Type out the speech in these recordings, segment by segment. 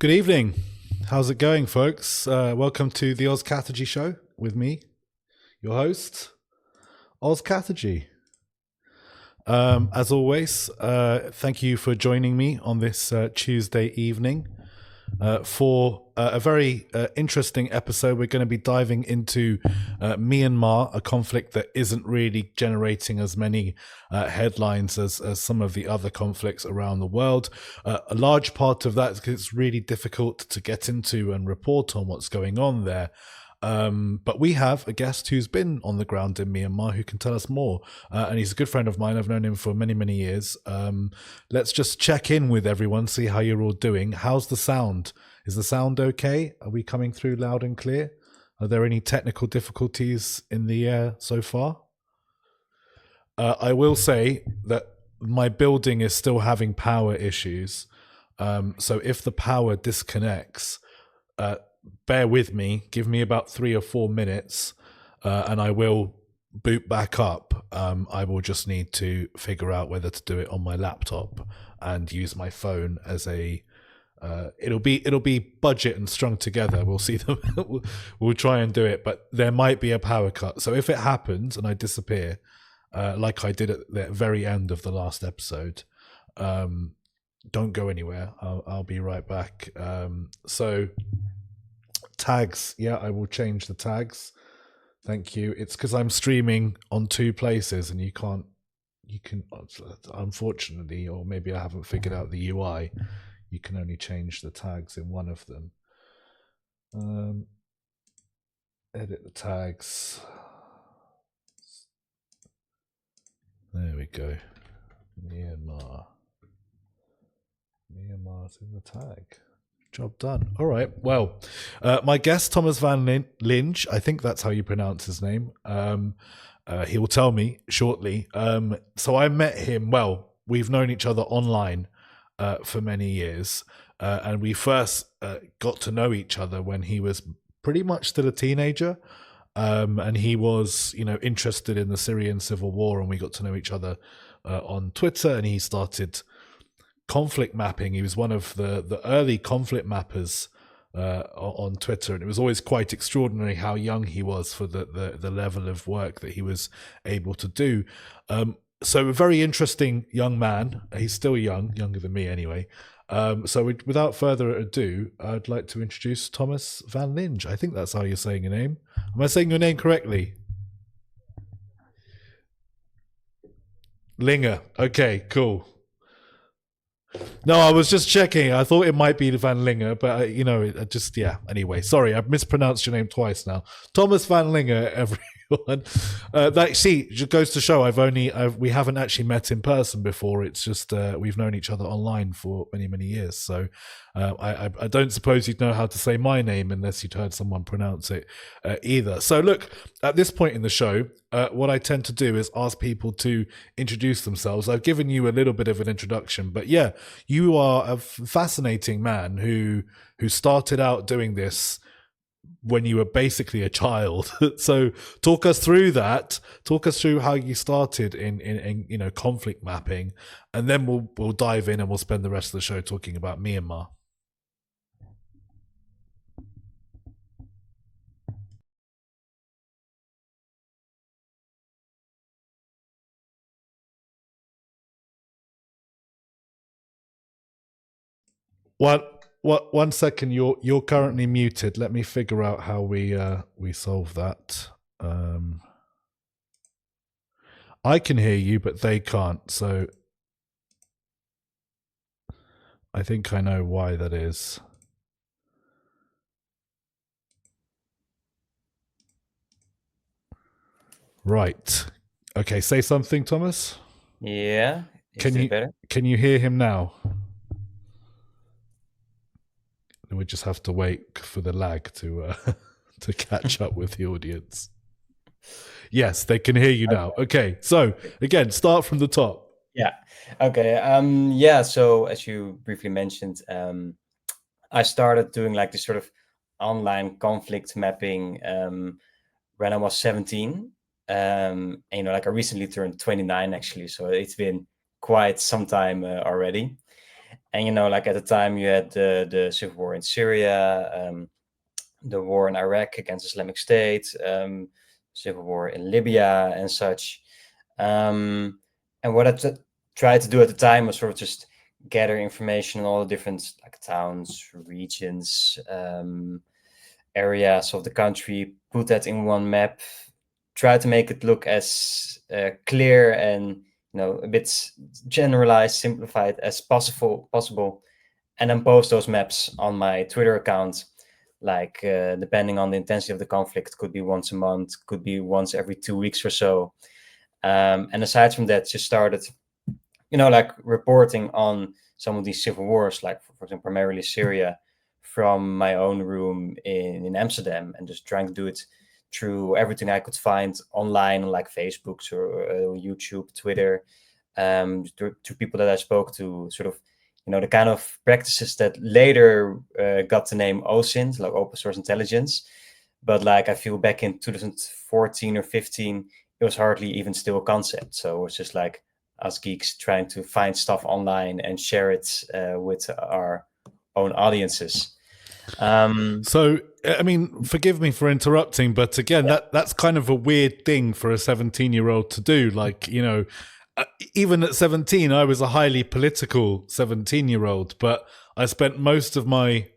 Good evening. How's it going, folks? Welcome to the Katerji show with me, your host, Katerji. As always, thank you for joining me on this Tuesday evening for a very interesting episode. We're going to be diving into Myanmar, a conflict that isn't really generating as many headlines as some of the other conflicts around the world. A large part of that is because it's really difficult to get into and report on what's going on there. But we have a guest who's been on the ground in Myanmar who can tell us more. And he's a good friend of mine. I've known him for many, many years. Let's just check in with everyone, see how you're all doing. How's the sound? Is the sound okay? Are we coming through loud and clear? Are there any technical difficulties in the air so far? I will say that my building is still having power issues. So if the power disconnects, bear with me, give me about 3 or 4 minutes, and I will boot back up. I will just need to figure out whether to do it on my laptop and use my phone as a it'll be budget and strung together. We'll see them. We'll try and do it, but there might be a power cut. So if it happens and I disappear, like I did at the very end of the last episode, don't go anywhere. I'll be right back. So tags, yeah, I will change the tags. Thank you. It's because I'm streaming on 2 places and you can unfortunately, or maybe I haven't figured out the UI, you can only change the tags in one of them. Edit the tags. There we go. Myanmar's in the tag. Job done. All right. Well, my guest, Thomas van Linge, I think that's how you pronounce his name. He will tell me shortly. So I met him, well, we've known each other online for many years. And we first got to know each other when he was pretty much still a teenager. And he was, interested in the Syrian civil war, and we got to know each other on Twitter, and he started conflict mapping. He was one of the early conflict mappers on Twitter, and it was always quite extraordinary how young he was for the level of work that he was able to do. So a very interesting young man. He's still younger than me anyway. Without further ado, I'd like to introduce Thomas van Linge. I think that's how you're saying your name. Am I saying your name correctly? Linge. Okay, cool. No, I was just checking. I thought it might be Van Linge, but Anyway, sorry, I've mispronounced your name twice now. Thomas van Linge, everyone. Just goes to show we haven't actually met in person before. It's just we've known each other online for many, many years. So I don't suppose you'd know how to say my name unless you'd heard someone pronounce it either. So look, at this point in the show, what I tend to do is ask people to introduce themselves. I've given you a little bit of an introduction, but yeah, you are a fascinating man who started out doing this when you were basically a child. So talk us through that. Talk us through how you started in conflict mapping, and then we'll dive in and we'll spend the rest of the show talking about Myanmar. One second. You're currently muted. Let me figure out how we solve that. I can hear you, but they can't. So I think I know why that is. Right. Okay. Say something, Thomas. Yeah. Better? Can you hear him now? We just have to wait for the lag to catch up with the audience. Yes, they can hear you now. Okay, so again, start from the top. Yeah. Okay. So as you briefly mentioned, I started doing like this sort of online conflict mapping when I was 17. And, I recently turned 29 actually, so it's been quite some time already. And like at the time you had the civil war in Syria, the war in Iraq against Islamic State, civil war in Libya and such. And what I tried to do at the time was sort of just gather information on all the different like towns, regions, areas of the country, put that in one map, try to make it look as clear and a bit generalized, simplified as possible, and then post those maps on my Twitter account. Like depending on the intensity of the conflict, could be once a month, could be once every 2 weeks or so. And aside from that, just started, like reporting on some of these civil wars, like for example, primarily Syria, from my own room in Amsterdam, and just trying to do it through everything I could find online, like Facebook or YouTube, Twitter, to people that I spoke to, sort of, the kind of practices that later got the name OSINT, like open source intelligence. But like I feel back in 2014 or 15, it was hardly even still a concept. So it was just like us geeks trying to find stuff online and share it with our own audiences. So, I mean, forgive me for interrupting, but again, that's kind of a weird thing for a 17-year-old to do. Like, even at 17, I was a highly political 17-year-old, but I spent most of my,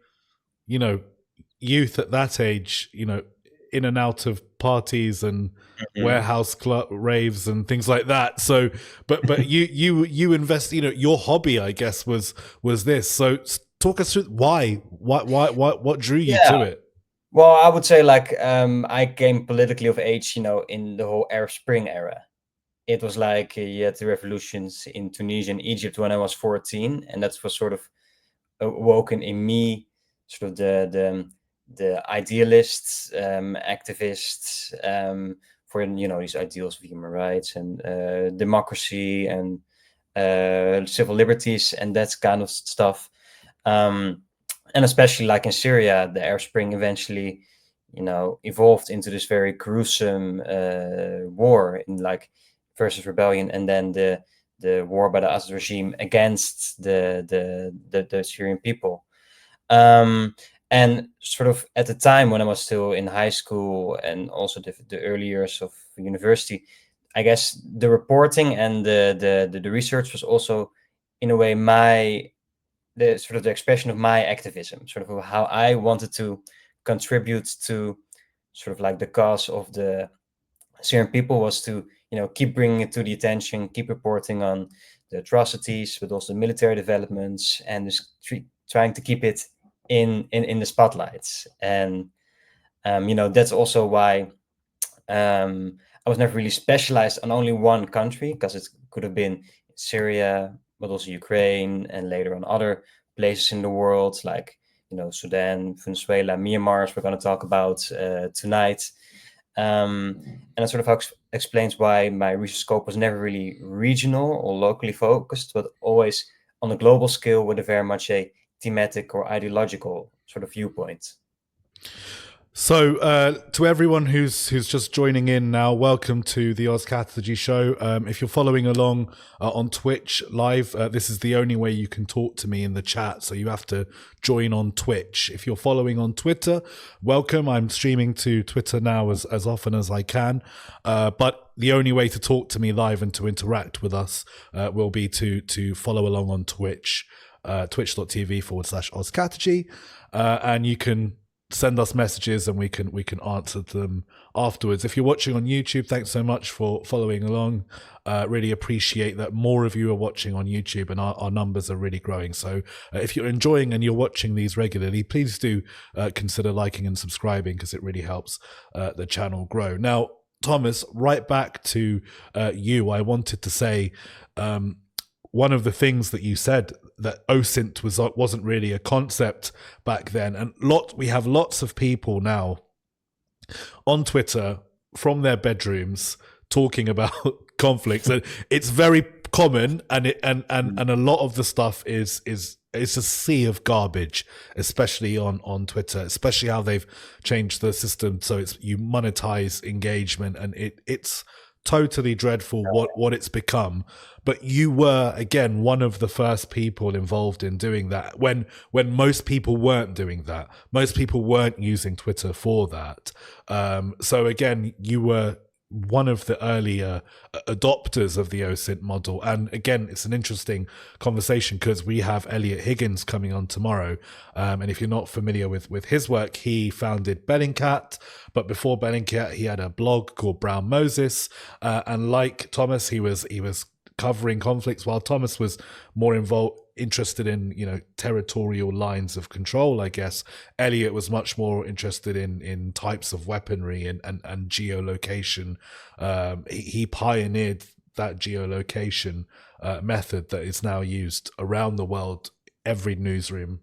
youth at that age, in and out of parties and warehouse club raves and things like that. So, but you invest, your hobby, I guess, was this. So talk us through what drew you to it? Well, I would say like I came politically of age, in the whole Arab Spring era. It was like you had the revolutions in Tunisia and Egypt when I was 14, and that was sort of awoken in me, sort of the idealists, activists for these ideals of human rights and democracy and civil liberties and that kind of stuff. And especially like in Syria, the Arab Spring eventually, evolved into this very gruesome war in like versus rebellion, and then the war by the Assad regime against the Syrian people. And sort of at the time when I was still in high school and also the early years of university, I guess the reporting and the research was also in a way the sort of the expression of my activism, sort of how I wanted to contribute to sort of like the cause of the Syrian people was to, keep bringing it to the attention, keep reporting on the atrocities, but also military developments, and just trying to keep it in the spotlights. And, that's also why I was never really specialized on only one country, because it could have been Syria, but also Ukraine, and later on other places in the world, like, Sudan, Venezuela, Myanmar, as we're going to talk about tonight. And that sort of explains why my research scope was never really regional or locally focused, but always on a global scale with a very much a thematic or ideological sort of viewpoint. So, to everyone who's just joining in now, welcome to the Oz Katerji show. If you're following along on Twitch live, this is the only way you can talk to me in the chat. So you have to join on Twitch. If you're following on Twitter, welcome. I'm streaming to Twitter now as often as I can. But the only way to talk to me live and to interact with us will be to follow along on Twitch, twitch.tv/Oz Katerji, and you can send us messages and we can answer them afterwards. If you're watching on YouTube, thanks so much for following along. Really appreciate that more of you are watching on YouTube, and our numbers are really growing. So if you're enjoying and you're watching these regularly, please do consider liking and subscribing, because it really helps the channel grow. Now, Thomas, right back to you. I wanted to say one of the things that you said, that OSINT wasn't really a concept back then, and we have lots of people now on Twitter from their bedrooms talking about conflicts, and it's very common, and a lot of the stuff is a sea of garbage, especially on Twitter, especially how they've changed the system so you monetize engagement, and it's totally dreadful what it's become. But you were, again, one of the first people involved in doing that when most people weren't doing that. Most people weren't using Twitter for that. So again, you were one of the earlier adopters of the OSINT model. And again, it's an interesting conversation because we have Elliot Higgins coming on tomorrow. And if you're not familiar with his work, he founded Bellingcat. But before Bellingcat, he had a blog called Brown Moses. And like Thomas, he was covering conflicts, while Thomas was more interested in, territorial lines of control, I guess. Elliot was much more interested in types of weaponry and geolocation. He pioneered that geolocation method that is now used around the world. Every newsroom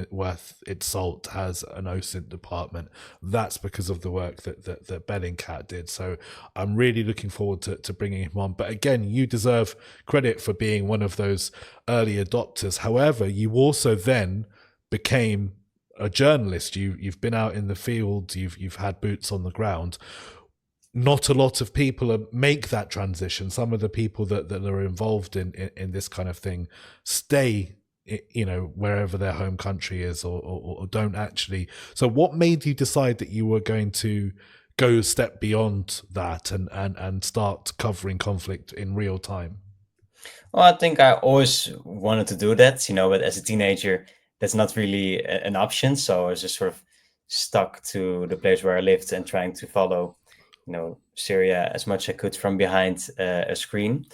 worth its salt has an OSINT department. That's because of the work that Bellingcat did. So I'm really looking forward to bringing him on. But again, you deserve credit for being one of those early adopters. However, you also then became a journalist. You've been out in the field. You've had boots on the ground. Not a lot of people make that transition. Some of the people that are involved in this kind of thing stay, wherever their home country is, or don't actually. So what made you decide that you were going to go a step beyond that and start covering conflict in real time? Well, I think I always wanted to do that, but as a teenager, that's not really an option. So I was just sort of stuck to the place where I lived and trying to follow, Syria as much as I could from behind a screen.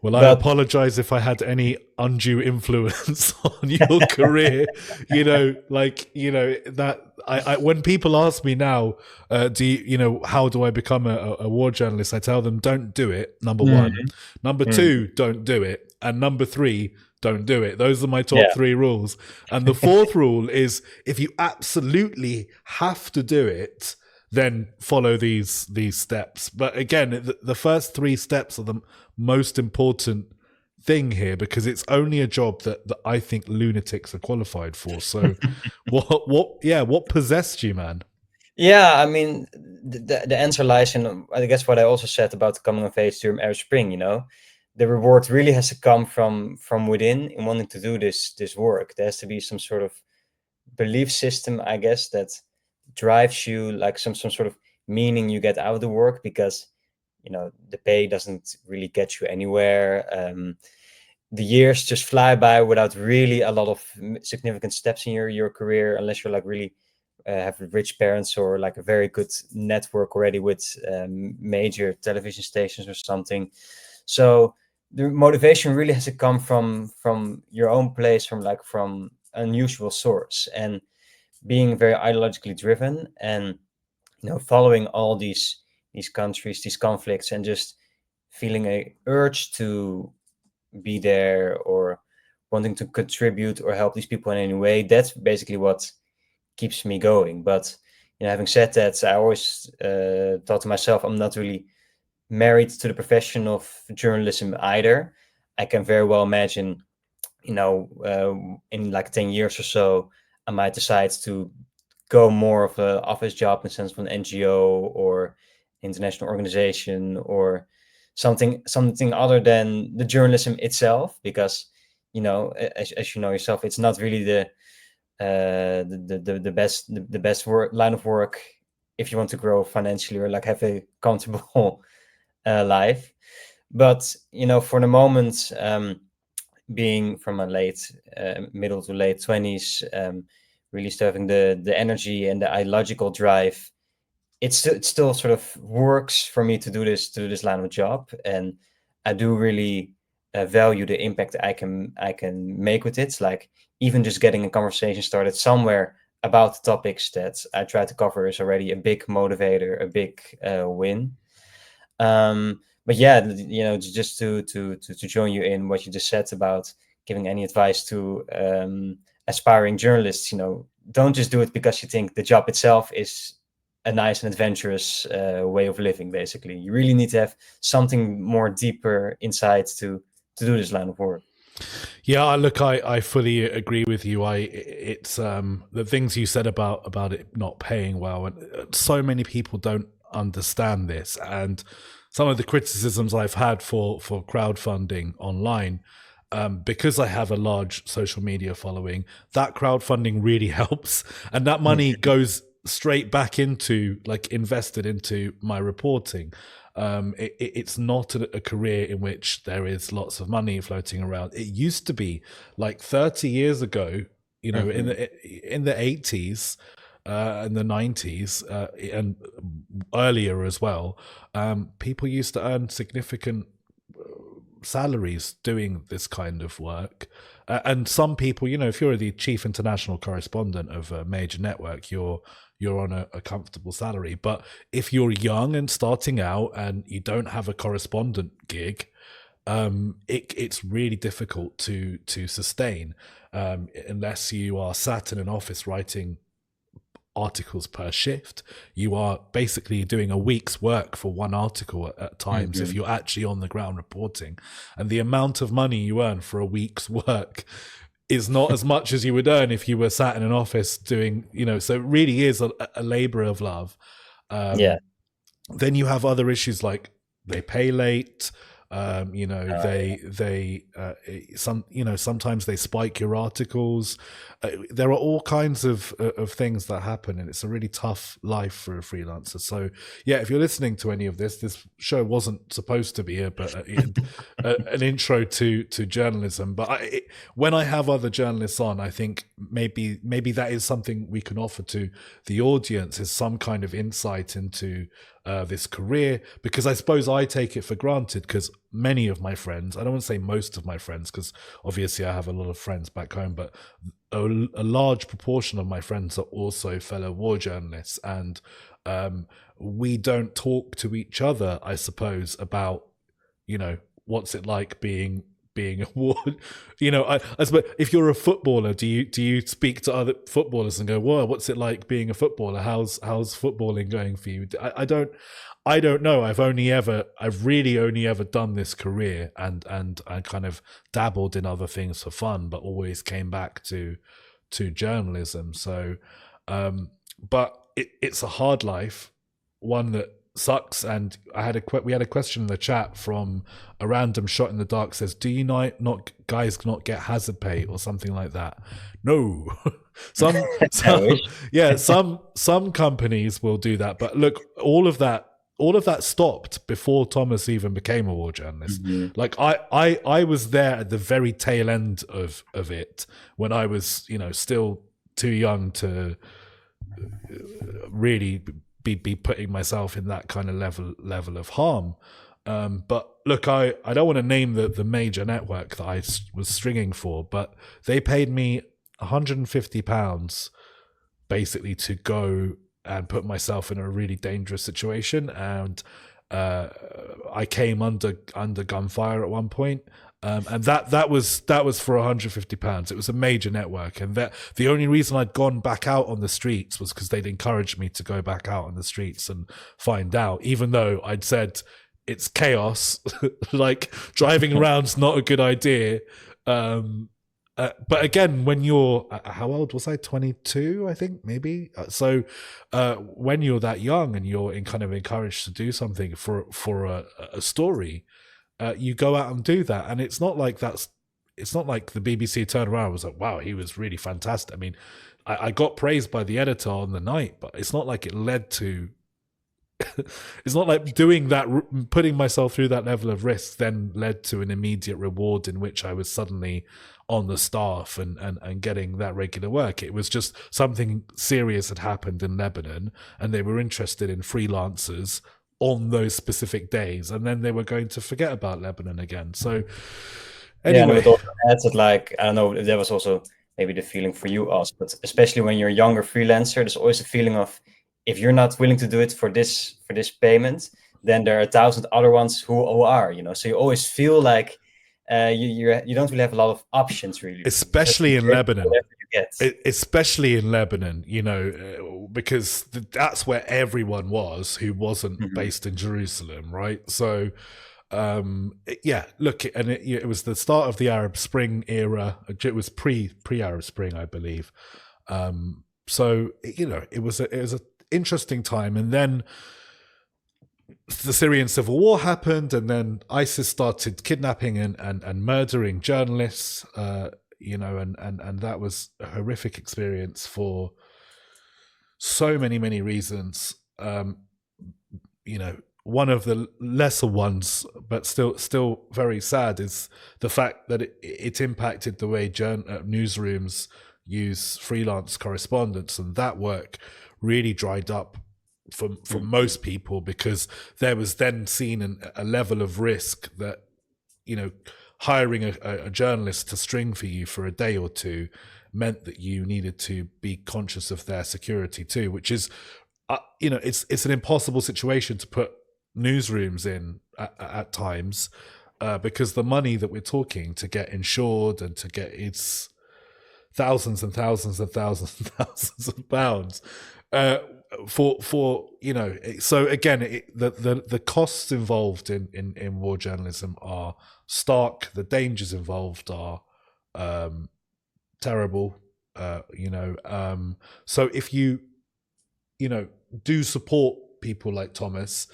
Well, I apologize if I had any undue influence on your career. That I when people ask me now, how do I become a war journalist? I tell them, don't do it. Number one. Number two, don't do it. And number three, don't do it. Those are my top three rules. And the fourth rule is, if you absolutely have to do it, then follow these steps. But again, the first three steps are the most important thing here, because it's only a job that I think lunatics are qualified for. So what possessed you, man? Yeah, I mean, the answer lies in, I guess, what I also said about the coming of age during Arab Spring. The reward really has to come from within in wanting to do this work. There has to be some sort of belief system, I guess, that drives you, like some sort of meaning you get out of the work, because the pay doesn't really get you anywhere. The years just fly by without really a lot of significant steps in your career, unless you're like really have rich parents or like a very good network already with major television stations or something. So the motivation really has to come from your own place, from unusual source, and being very ideologically driven, and following all these countries, these conflicts, and just feeling a urge to be there or wanting to contribute or help these people in any way. That's basically what keeps me going. But having said that, I always thought to myself, I'm not really married to the profession of journalism either. I can very well imagine, in like 10 years or so, I might decide to go more of an office job in the sense of an NGO or international organization, or something other than the journalism itself, because as you know yourself, it's not really the best line of work if you want to grow financially or like have a comfortable life. But for the moment, being from a middle to late 20s, really having the energy and the ideological drive, it still sort of works for me to do this line of job, and I do really value the impact I can make with it. Like, even just getting a conversation started somewhere about the topics that I try to cover is already a big motivator, a big win. But yeah, just to join you in what you just said about giving any advice to aspiring journalists, don't just do it because you think the job itself is a nice and adventurous way of living. Basically, you really need to have something more deeper inside to do this line of work. Yeah, look, I fully agree with you. It's the things you said about it not paying well, and so many people don't understand this, and some of the criticisms I've had for crowdfunding online, because I have a large social media following, that crowdfunding really helps, and that money goes straight back into, like, invested into my reporting. It's not a career in which there is lots of money floating around. It used to be, like 30 years ago, you know, in the 80s and the 90s and earlier as well, people used to earn significant salaries doing this kind of work. And some people, you know, if you're the chief international correspondent of a major network, you're on a comfortable salary. But if you're young and starting out and you don't have a correspondent gig, it's really difficult to sustain, unless you are sat in an office writing articles per shift. You are basically doing a week's work for one article at times, if you're actually on the ground reporting. And the amount of money you earn for a week's work is not as much as you would earn if you were sat in an office doing, you know, so it really is a labor of love. Then you have other issues like they pay late. You know, sometimes they spike your articles. There are all kinds of things that happen, and it's a really tough life for a freelancer. So yeah, if you're listening to any of this show wasn't supposed to be an intro to journalism, but when I have other journalists on, I think maybe that is something we can offer to the audience, is some kind of insight into this career, because I suppose I take it for granted, because many of my friends, I don't want to say most of my friends, because obviously I have a lot of friends back home, but a large proportion of my friends are also fellow war journalists, and we don't talk to each other, I suppose, about, you know, what's it like being a war, you know, I suppose if you're a footballer, do you speak to other footballers and go, "Whoa, what's it like being a footballer? How's footballing going for you?" I don't know. I've really only ever done this career, and I kind of dabbled in other things for fun, but always came back to journalism. So, but it's a hard life, one that sucks. And we had a question in the chat from a random shot in the dark, says, do you not guys not get hazard pay or something like that? No. some companies will do that, but look, all of that stopped before Thomas even became a war journalist. Like I was there at the very tail end of it, when I was, you know, still too young to really be putting myself in that kind of level of harm. But look, I don't want to name the major network that I was stringing for, but they paid me £150 basically to go and put myself in a really dangerous situation. And I came under gunfire at one point. And that was for £150. It was a major network, and that the only reason I'd gone back out on the streets was because they'd encouraged me to go back out on the streets and find out, even though I'd said it's chaos, like driving around's not a good idea. But again, when you're, how old was I? 22, I think, maybe. So when you're that young and you're kind of encouraged to do something for a story, you go out and do that. And it's not like the BBC turned around and was like, wow, he was really fantastic. I mean, I got praised by the editor on the night, but it's not like it led to, it's not like doing that, putting myself through that level of risk then led to an immediate reward in which I was suddenly on the staff and getting that regular work. It was just something serious had happened in Lebanon, and they were interested in freelancers on those specific days, and then they were going to forget about Lebanon again. So anyway, yeah, it also adds it, like, I don't know if that was also maybe the feeling for you, Os, but especially when you're a younger freelancer, there's always a feeling of, if you're not willing to do it for this payment, then there are 1,000 other ones who are, you know. So you always feel like you don't really have a lot of options, really, especially in Lebanon. Especially in Lebanon, you know, because that's where everyone was who wasn't based in Jerusalem, right? So yeah, look, and it was the start of the Arab Spring era. It was pre-Arab Spring, I believe. So, you know, it was an interesting time. And then the Syrian civil war happened, and then ISIS started kidnapping and murdering journalists. And that was a horrific experience for so many reasons. One of the lesser ones, but still very sad, is the fact that it impacted the way newsrooms use freelance correspondence, and that work really dried up for most people, because there was then seen a level of risk that, hiring a journalist to string for you for a day or two meant that you needed to be conscious of their security too, which is, it's an impossible situation to put newsrooms in at times, because the money that we're talking to get insured and to get, it's thousands and thousands and thousands and thousands of pounds. So again, the costs involved in war journalism are stark. The dangers involved are terrible. So if you do support people like Thomas,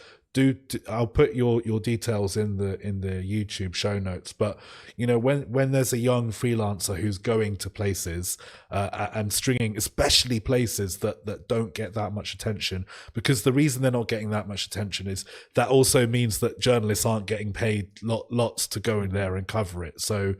I'll put your details in the YouTube show notes. But when there's a young freelancer who's going to places and stringing, especially places that don't get that much attention, because the reason they're not getting that much attention is that also means that journalists aren't getting paid lots to go in there and cover it. So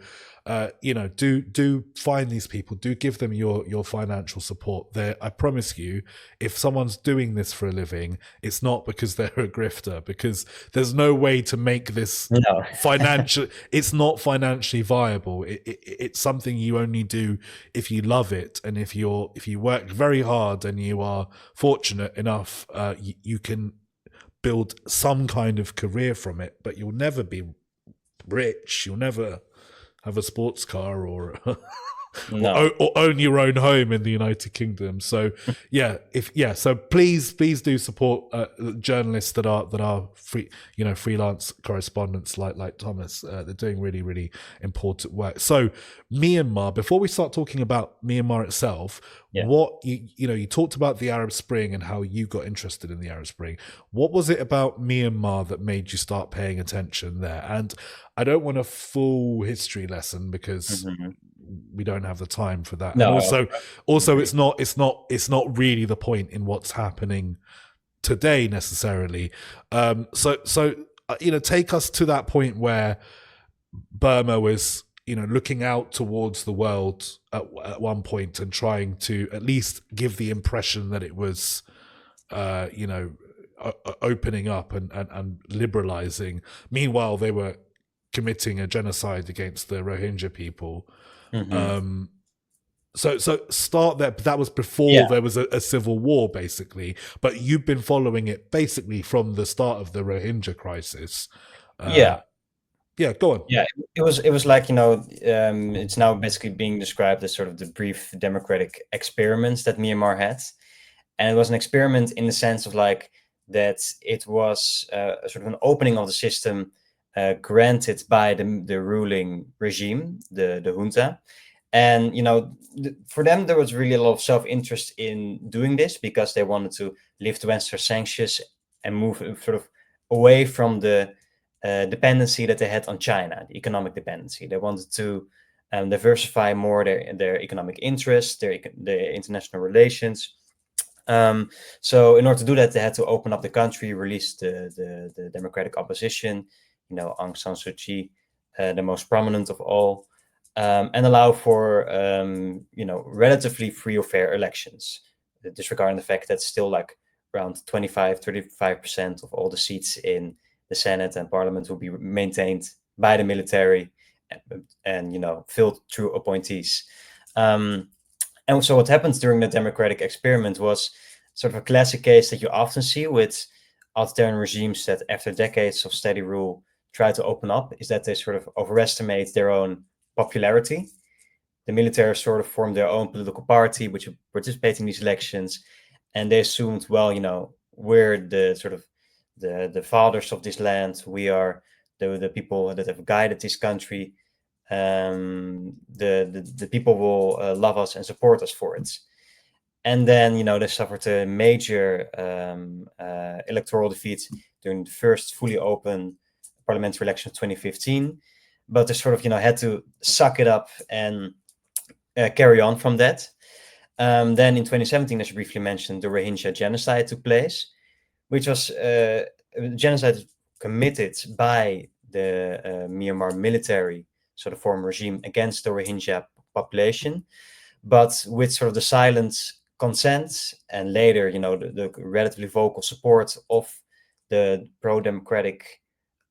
do find these people, do give them your financial support. I promise you, if someone's doing this for a living, it's not because they're a grifter, because there's no way to make this financial. It's not financially viable. It's something you only do if you love it, and if you work very hard and you are fortunate enough, you can build some kind of career from it. But you'll never be rich. You'll never have a sports car or own your own home in the United Kingdom. So so please do support journalists that are freelance correspondents like Thomas. They're doing really important work. So Myanmar, before we start talking about Myanmar itself, what you talked about the Arab Spring and how you got interested in the Arab Spring. What was it about Myanmar that made you start paying attention there? And I don't want a full history lesson, because we don't have the time for that. No, and also it's not really the point in what's happening today necessarily. So take us to that point where Burma was looking out towards the world at one point and trying to at least give the impression that it was opening up and liberalizing. Meanwhile, they were committing a genocide against the Rohingya people. So start there. That was before there was a civil war, basically. But you've been following it basically from the start of the Rohingya crisis. Go on. Yeah, it was like, it's now basically being described as sort of the brief democratic experiments that Myanmar had. And it was an experiment in the sense of like that it was sort of an opening of the system granted by the ruling regime, the junta. And, for them, there was really a lot of self-interest in doing this, because they wanted to lift Western sanctions and move sort of away from the dependency that they had on China, the economic dependency. They wanted to diversify more their economic interests, their international relations. So in order to do that, they had to open up the country, release the democratic opposition, Aung San Suu Kyi, the most prominent of all, and allow for relatively free or fair elections, disregarding the fact that still like around 35% of all the seats in the Senate and Parliament will be maintained by the military and filled through appointees. And so what happens during the democratic experiment was sort of a classic case that you often see with authoritarian regimes that after decades of steady rule try to open up, is that they sort of overestimate their own popularity. The military sort of formed their own political party, which would participate in these elections, and they assumed, well, we're the sort of the fathers of this land. We are the people that have guided this country. The people will love us and support us for it. And then, they suffered a major electoral defeat during the first fully open parliamentary election of 2015, but they sort of had to suck it up and carry on from that. Then in 2017, as you briefly mentioned, the Rohingya genocide took place, which was a genocide committed by the Myanmar military, so the former regime, against the Rohingya population, but with sort of the silent consent and later, the relatively vocal support of the pro-democratic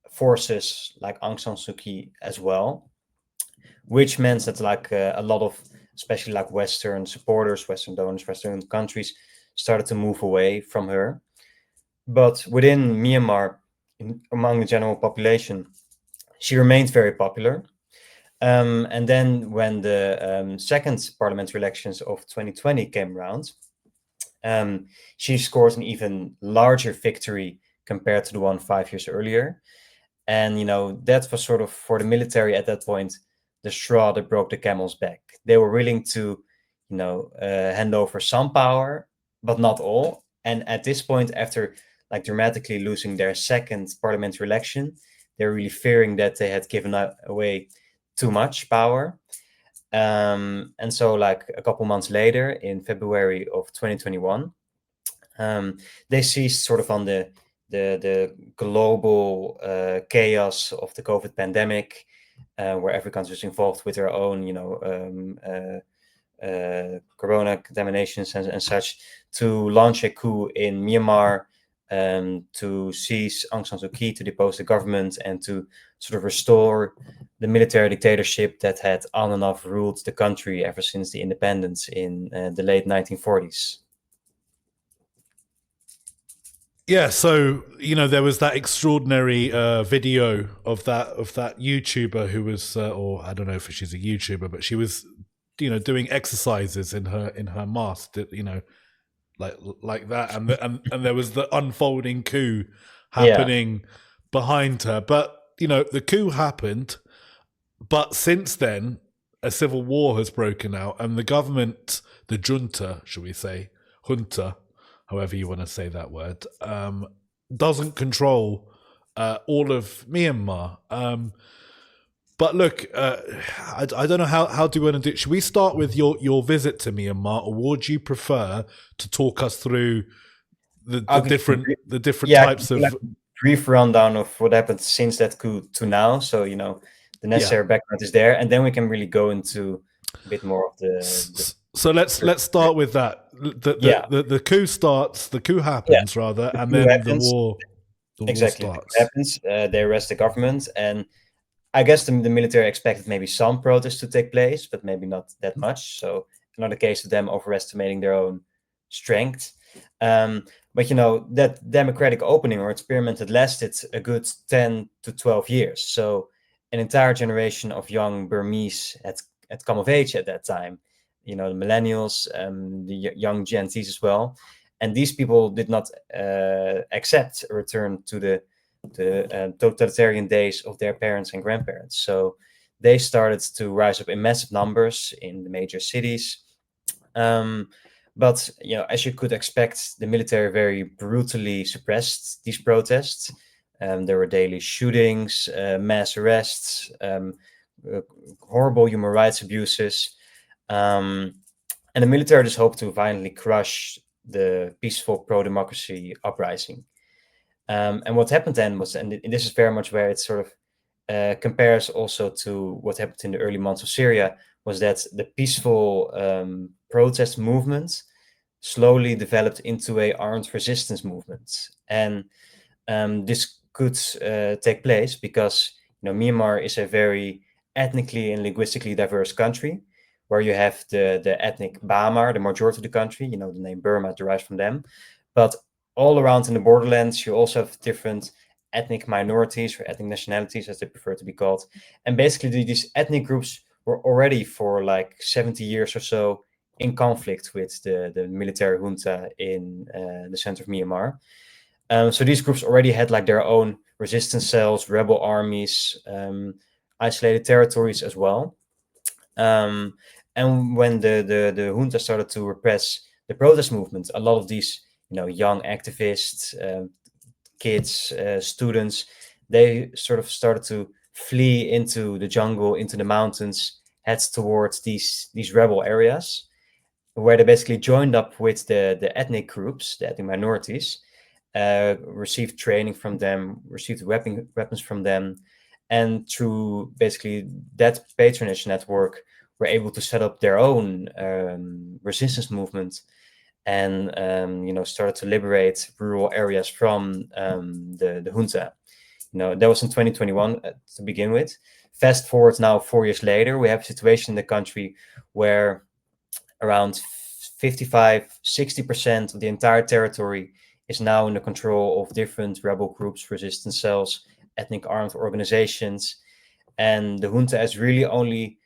forces like Aung San Suu Kyi as well, which meant that a lot of, especially Western supporters, Western donors, Western countries started to move away from her. But within Myanmar, among the general population, she remained very popular. And then when the second parliamentary elections of 2020 came around, she scored an even larger victory compared to the one 5 years earlier. And, that was sort of, for the military at that point, the straw that broke the camel's back. They were willing to, hand over some power, but not all. And at this point, after dramatically losing their second parliamentary election, they're really fearing that they had given away too much power. And so a couple months later, in February of 2021, they seized sort of on the global chaos of the COVID pandemic, where every country was involved with their own, corona contaminations and such, to launch a coup in Myanmar, to seize Aung San Suu Kyi, to depose the government, and to sort of restore the military dictatorship that had on and off ruled the country ever since the independence in the late 1940s. Yeah, so there was that extraordinary video of that YouTuber who was, or I don't know if she's a YouTuber, but she was, doing exercises in her mask, like that, and there was the unfolding coup happening behind her. But the coup happened, but since then a civil war has broken out, and the government, the junta, should we say, junta, however you want to say that word, doesn't control all of Myanmar. But look, I don't know how do you want to do it. Should we start with your visit to Myanmar, or would you prefer to talk us through the different types of brief rundown of what happened since that coup to now? So the necessary background is there, and then we can really go into a bit more of the So let's start with that. The coup starts. The coup happens, rather, and then the war. Exactly. War starts. It happens. They arrest the government, and I guess the military expected maybe some protests to take place, but maybe not that much. So another case of them overestimating their own strength. But that democratic opening or experiment had lasted a good 10 to 12 years. So an entire generation of young Burmese had come of age at that time. The millennials, the young Gen Zs as well. And these people did not accept a return to the totalitarian days of their parents and grandparents. So they started to rise up in massive numbers in the major cities. But, as you could expect, the military very brutally suppressed these protests. There were daily shootings, mass arrests, horrible human rights abuses. And the military just hoped to violently crush the peaceful pro-democracy uprising. And what happened then was, and this is very much where it sort of compares also to what happened in the early months of Syria, was that the peaceful protest movement slowly developed into a armed resistance movement. And this could take place because Myanmar is a very ethnically and linguistically diverse country, where you have the ethnic Bamar, the majority of the country. The name Burma derives from them. But all around in the borderlands, you also have different ethnic minorities or ethnic nationalities, as they prefer to be called. And basically, these ethnic groups were already for 70 years or so in conflict with the military junta in the center of Myanmar. So these groups already had their own resistance cells, rebel armies, isolated territories as well. And when the junta started to repress the protest movement, a lot of these young activists kids, students, they sort of started to flee into the jungle, into the mountains, head towards these rebel areas, where they basically joined up with the ethnic groups, the ethnic minorities, received training from them, received weapons from them, and through basically that patronage network, were able to set up their own resistance movement, and started to liberate rural areas from the junta. That was in 2021 to begin with. Fast forward now 4 years later, we have a situation in the country where around 55-60% of the entire territory is now in the control of different rebel groups, resistance cells, ethnic armed organizations. And the junta is really only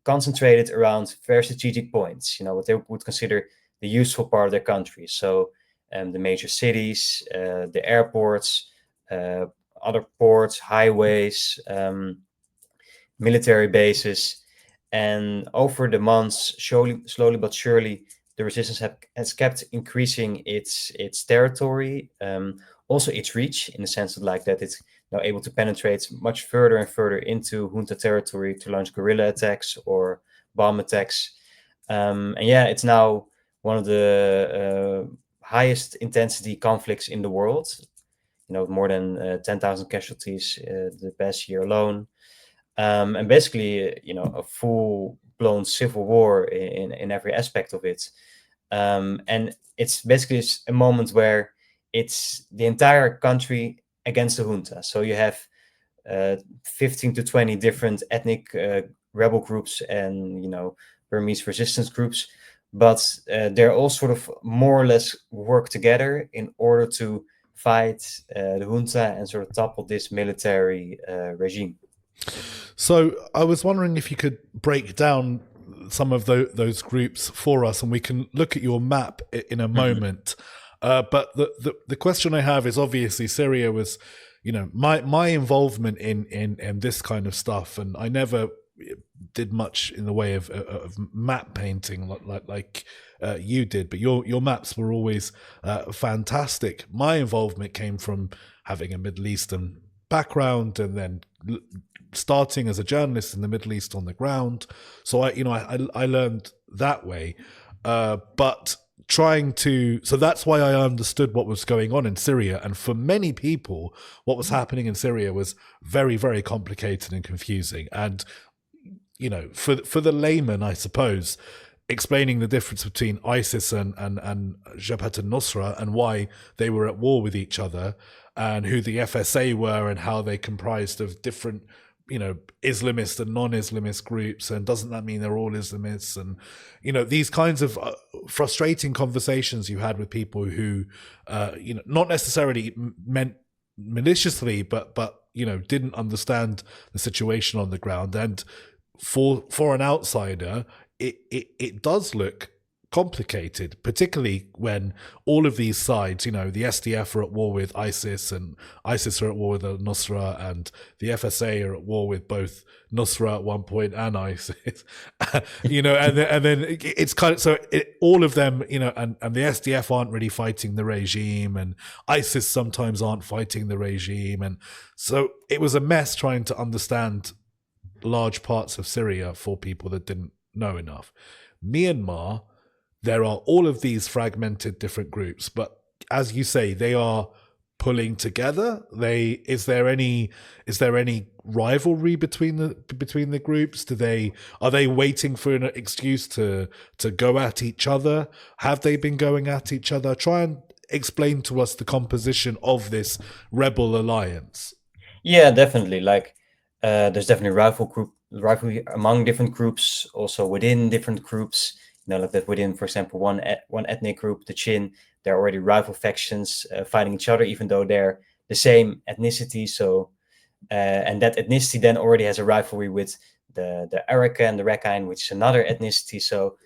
concentrated around very strategic points, what they would consider the useful part of their country. So the major cities, the airports, other ports, highways, military bases. And over the months, slowly but surely, the resistance has kept increasing its territory, also its reach, in the sense of that it's now able to penetrate much further and further into junta territory to launch guerrilla attacks or bomb attacks. And it's now one of the highest intensity conflicts in the world. More than 10,000 casualties the past year alone. And basically, a full-blown civil war in every aspect of it. And it's basically a moment where it's the entire country against the junta. So you have 15 to 20 different ethnic rebel groups and, Burmese resistance groups. But they're all sort of more or less work together in order to fight the junta and sort of topple this military regime. So I was wondering if you could break down some of those groups for us, and we can look at your map in a moment. But the question I have is, obviously Syria was, my involvement in this kind of stuff, and I never did much in the way of map painting like you did, but your maps were always fantastic. My involvement came from having a Middle Eastern background and then starting as a journalist in the Middle East on the ground. So I learned that way, but so that's why I understood what was going on in Syria. And for many people, what was happening in Syria was very, very complicated and confusing. And for the layman, I suppose, explaining the difference between ISIS and Jabhat al-Nusra and why they were at war with each other, and who the FSA were and how they comprised of different, Islamist and non-Islamist groups, and doesn't that mean they're all Islamists? And these kinds of frustrating conversations you had with people who, not necessarily meant maliciously, but didn't understand the situation on the ground. And for an outsider, it does look complicated, particularly when all of these sides, the SDF are at war with ISIS, and ISIS are at war with Nusra, and the FSA are at war with both Nusra at one point and ISIS, and then it's kind of, so all of them, and the SDF aren't really fighting the regime, and ISIS sometimes aren't fighting the regime. And so it was a mess trying to understand large parts of Syria for people that didn't know enough. Myanmar, there are all of these fragmented different groups, but as you say, they are pulling together. Is there any rivalry between the groups? Are they waiting for an excuse to go at each other? Have they been going at each other? Try and explain to us the composition of this rebel alliance. Yeah, definitely. There's definitely rivalry among different groups, also within different groups. Like that within, for example, one ethnic group, the Chin, there are already rival factions fighting each other, even though they're the same ethnicity. So, and that ethnicity then already has a rivalry with the Arakan, the Rakhine, which is another ethnicity. So,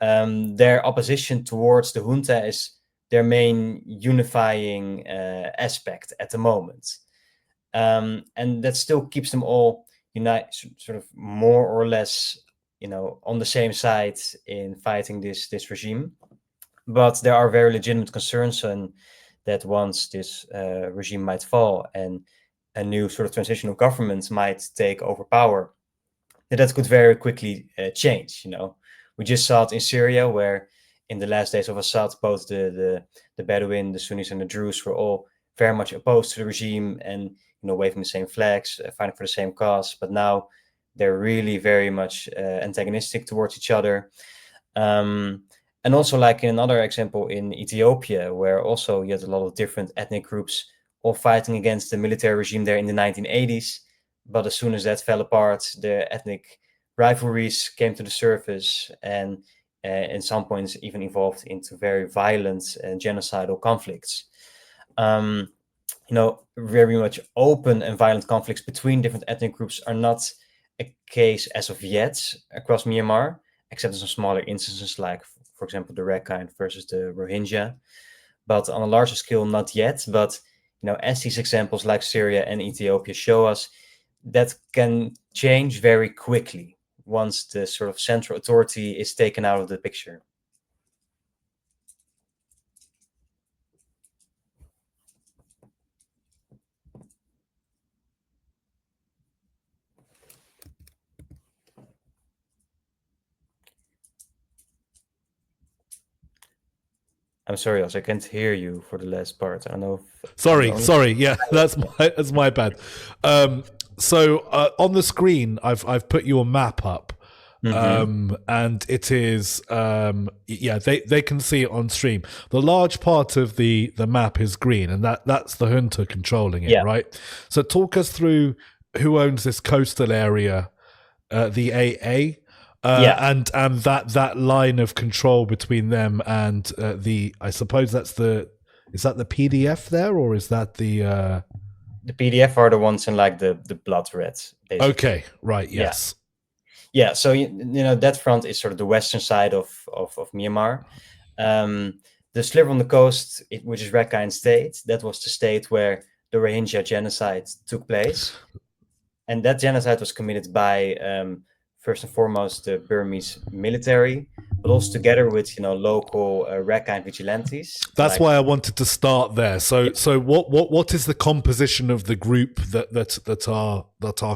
their opposition towards the junta is their main unifying aspect at the moment. And that still keeps them all sort of more or less, on the same side in fighting this regime. But there are very legitimate concerns, and that once this regime might fall and a new sort of transitional government might take over power, that could very quickly change. We just saw it in Syria, where in the last days of Assad, both the Bedouin, the Sunnis, and the Druze were all very much opposed to the regime and waving the same flags, fighting for the same cause. But now they're really very much antagonistic towards each other. And also, like in another example in Ethiopia, where also you had a lot of different ethnic groups all fighting against the military regime there in the 1980s. But as soon as that fell apart, the ethnic rivalries came to the surface and in some points even evolved into very violent and genocidal conflicts. Very much open and violent conflicts between different ethnic groups are not a case as of yet across Myanmar, except in some smaller instances, like, for example, the Rakhine versus the Rohingya. But on a larger scale, not yet. But as these examples like Syria and Ethiopia show us, that can change very quickly once the sort of central authority is taken out of the picture. I'm sorry, Os, I can't hear you for the last part. I don't know if... Sorry. Yeah, that's my bad. So on the screen, I've put your map up, and it is they can see it on stream. The large part of the map is green, and that's the junta controlling it, right? So talk us through who owns this coastal area, the AA. And that line of control between them and I suppose is that the PDF there, or is that the PDF are the ones in like the blood red, basically. Okay, right, yes. Yeah, so that front is sort of the western side of Myanmar. The sliver on the coast, which is Rakhine State, that was the state where the Rohingya genocide took place. And that genocide was committed by first and foremost the Burmese military, but also together with local Rakhine vigilantes. That's why I wanted to start there. So what is the composition of the group that are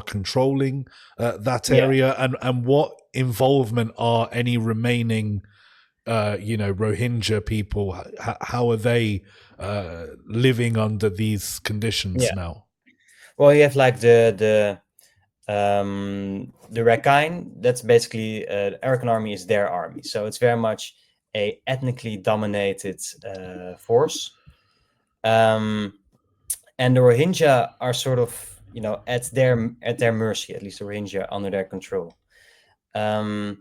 controlling that area, and what involvement are any remaining Rohingya people? How are they living under these conditions now? Well, you have like the Rakhine. That's basically the Arakan army is their army, so it's very much a ethnically dominated force. And the Rohingya are sort of at their mercy, at least the Rohingya under their control. And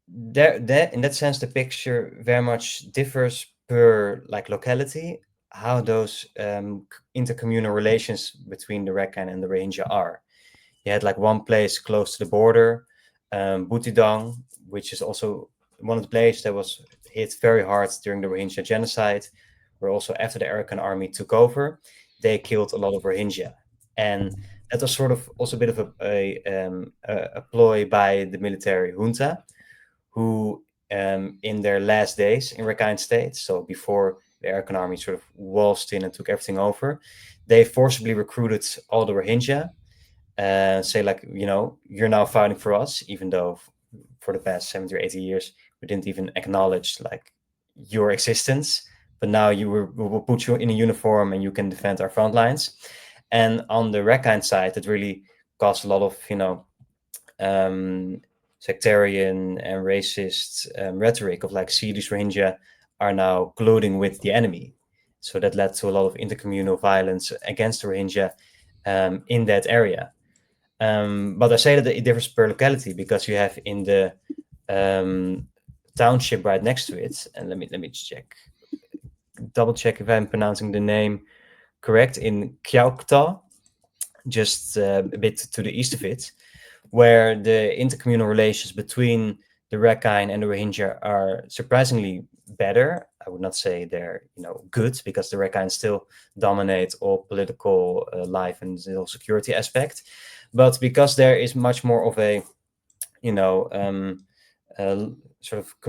there in that sense, the picture very much differs per like locality, how those intercommunal relations between the Rakhine and the Rohingya are. You had like one place close to the border, Butidong, which is also one of the places that was hit very hard during the Rohingya genocide, where also after the Arakan army took over, they killed a lot of Rohingya. And that was sort of also a bit of a ploy by the military junta, who in their last days in Rakhine State, so before the Arakan army sort of waltzed in and took everything over, they forcibly recruited all the Rohingya, say like, you're now fighting for us, even though for the past 70 or 80 years, we didn't even acknowledge like your existence, but now we will put you in a uniform and you can defend our front lines. And on the Rakhine side, it really caused a lot of, sectarian and racist rhetoric of like, see, these Rohingya are now colluding with the enemy. So that led to a lot of intercommunal violence against the Rohingya in that area. But I say that it differs per locality, because you have in the township right next to it, and let me double check if I'm pronouncing the name correct, in Kyaukta, just a bit to the east of it, where the intercommunal relations between the Rakhine and the Rohingya are surprisingly better. I would not say they're good, because the Rakhine still dominate all political life and the security aspect, but because there is much more of a sort of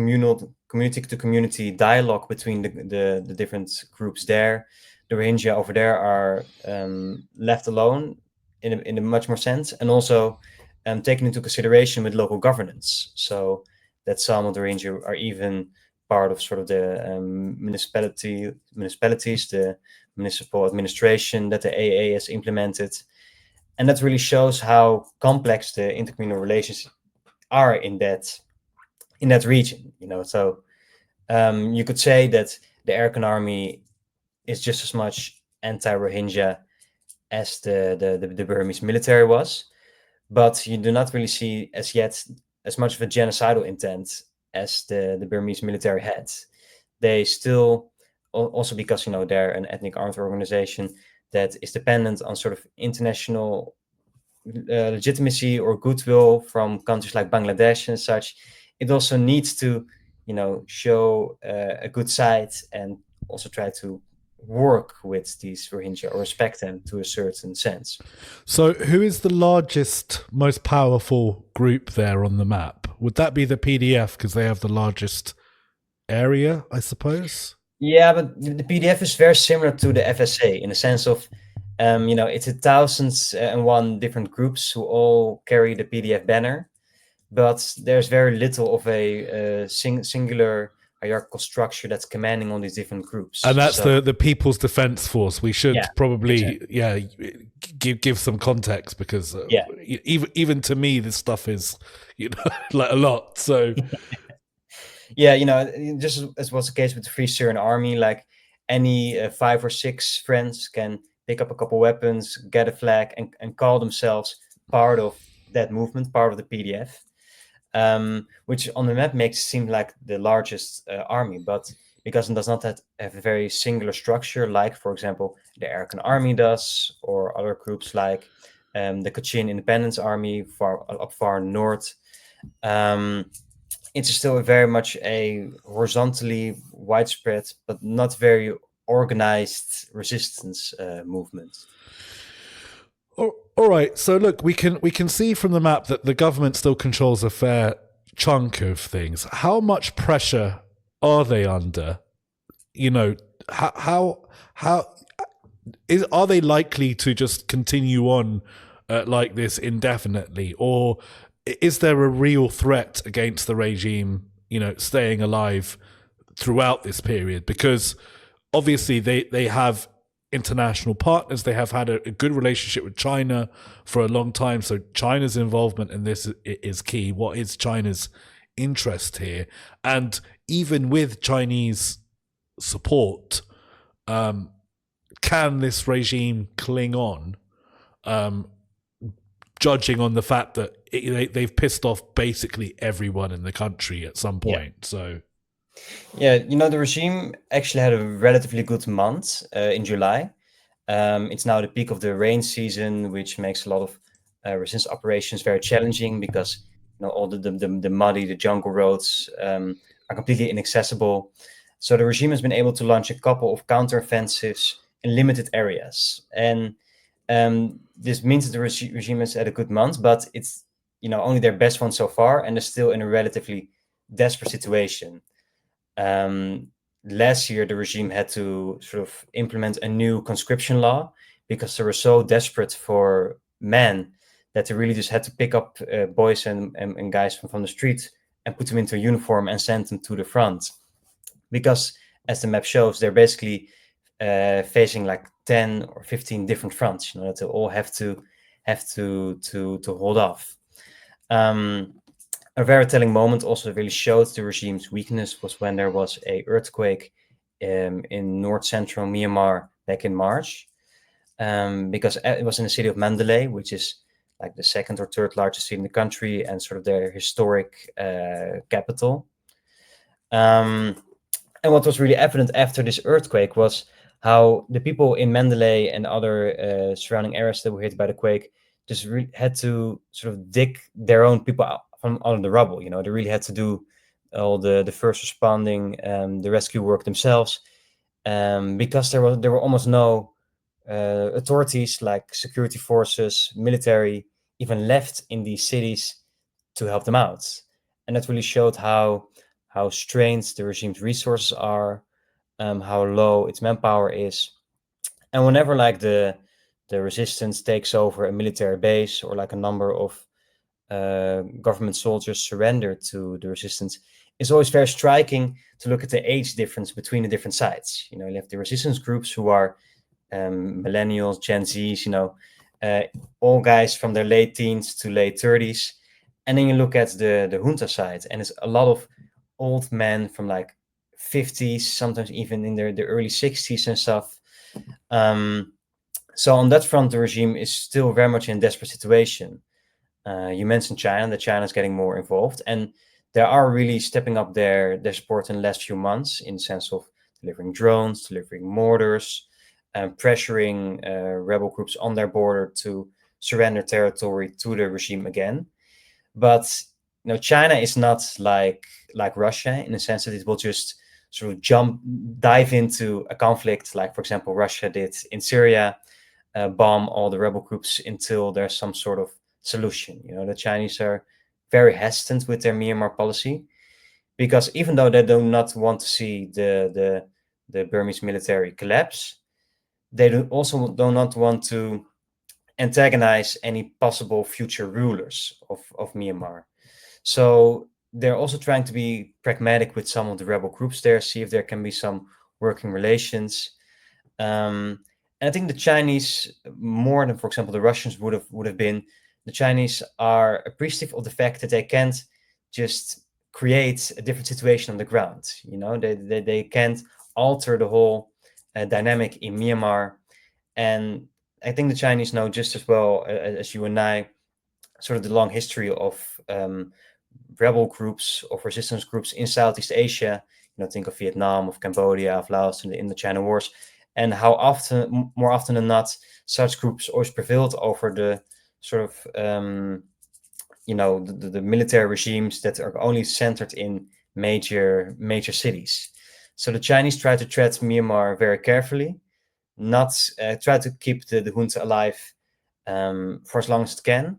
community-to-community dialogue between the different groups there. The Rohingya over there are left alone in a much more sense, and also taken into consideration with local governance. So that some of the Rohingya are even part of sort of the municipalities, the municipal administration that the AA has implemented. And that really shows how complex the intercommunal relations are in that region. So you could say that the Arakan army is just as much anti-Rohingya as the Burmese military was, but you do not really see as yet as much of a genocidal intent as the Burmese military had. They still, also because they're an ethnic armed organization that is dependent on sort of international legitimacy or goodwill from countries like Bangladesh and such. It also needs to show a good side and also try to work with these Rohingya or respect them to a certain sense. So who is the largest, most powerful group there on the map? Would that be the PDF because they have the largest area, I suppose? Yeah, but the PDF is very similar to the FSA in the sense of, it's 1,001 different groups who all carry the PDF banner, but there's very little of a singular hierarchical structure that's commanding all these different groups. And that's the People's Defense Force. We should probably give some context because even to me this stuff is like a lot. So just as was the case with the Free Syrian Army, like any 5 or 6 friends can pick up a couple weapons, get a flag, and call themselves part of that movement, part of the PDF. Which on the map makes it seem like the largest army, but because it does not have a very singular structure, like, for example, the Arakan Army does, or other groups like the Kachin Independence Army up far north. It's still very much a horizontally widespread, but not very organized resistance movement. All right. So look, we can see from the map that the government still controls a fair chunk of things. How much pressure are they under? How are they likely to just continue on like this indefinitely, or is there a real threat against the regime, staying alive throughout this period? Because obviously they have international partners. They have had a good relationship with China for a long time. So China's involvement in this is key. What is China's interest here? And even with Chinese support, can this regime cling on, judging on the fact that they've pissed off basically everyone in the country at some point? So the regime actually had a relatively good month in July. It's now the peak of the rain season, which makes a lot of resistance operations very challenging because all the muddy, the jungle roads are completely inaccessible. So the regime has been able to launch a couple of counteroffensives in limited areas, and this means that the regime has had a good month, but it's only their best one so far, and they're still in a relatively desperate situation. Last year, the regime had to sort of implement a new conscription law because they were so desperate for men that they really just had to pick up boys and guys from the street and put them into a uniform and send them to the front. Because, as the map shows, they're basically facing like 10 or 15 different fronts, that they all have to hold off. A very telling moment also really showed the regime's weakness was when there was an earthquake in north-central Myanmar back in March, because it was in the city of Mandalay, which is like the second or third largest city in the country and sort of their historic capital. And what was really evident after this earthquake was how the people in Mandalay and other surrounding areas that were hit by the quake just had to sort of dig their own people out from out of the rubble. They really had to do all the first responding, the rescue work themselves, because there were almost no authorities like security forces, military, even left in these cities to help them out. And that really showed how how strained the regime's resources are, how low its manpower is. And whenever like the resistance takes over a military base, or like a number of government soldiers surrender to the resistance, it's always very striking to look at the age difference between the different sides. You have the resistance groups who are millennials, Gen Zs, all guys from their late teens to late 30s. And then you look at the junta side, and it's a lot of old men from like 50s, sometimes even in the early 60s and stuff. So on that front, the regime is still very much in a desperate situation. You mentioned China, that China is getting more involved, and they are really stepping up their support in the last few months, in the sense of delivering drones, delivering mortars, and pressuring rebel groups on their border to surrender territory to the regime again. But China is not like Russia, in the sense that it will just sort of dive into a conflict, like, for example, Russia did in Syria, bomb all the rebel groups until there's some sort of solution. The Chinese are very hesitant with their Myanmar policy, because even though they do not want to see the Burmese military collapse, they do not want to antagonize any possible future rulers of Myanmar. So they're also trying to be pragmatic with some of the rebel groups there, see if there can be some working relations. And I think the Chinese, more than, for example, the Russians would have been, the Chinese are appreciative of the fact that they can't just create a different situation on the ground. They can't alter the whole dynamic in Myanmar. And I think the Chinese know just as well as you and I, sort of the long history of rebel groups, of resistance groups in Southeast Asia. Think of Vietnam, of Cambodia, of Laos, in the Indochina Wars, and how more often than not, such groups always prevailed over the sort of the military regimes that are only centered in major cities. So the Chinese try to tread Myanmar very carefully, not try to keep the junta alive for as long as it can.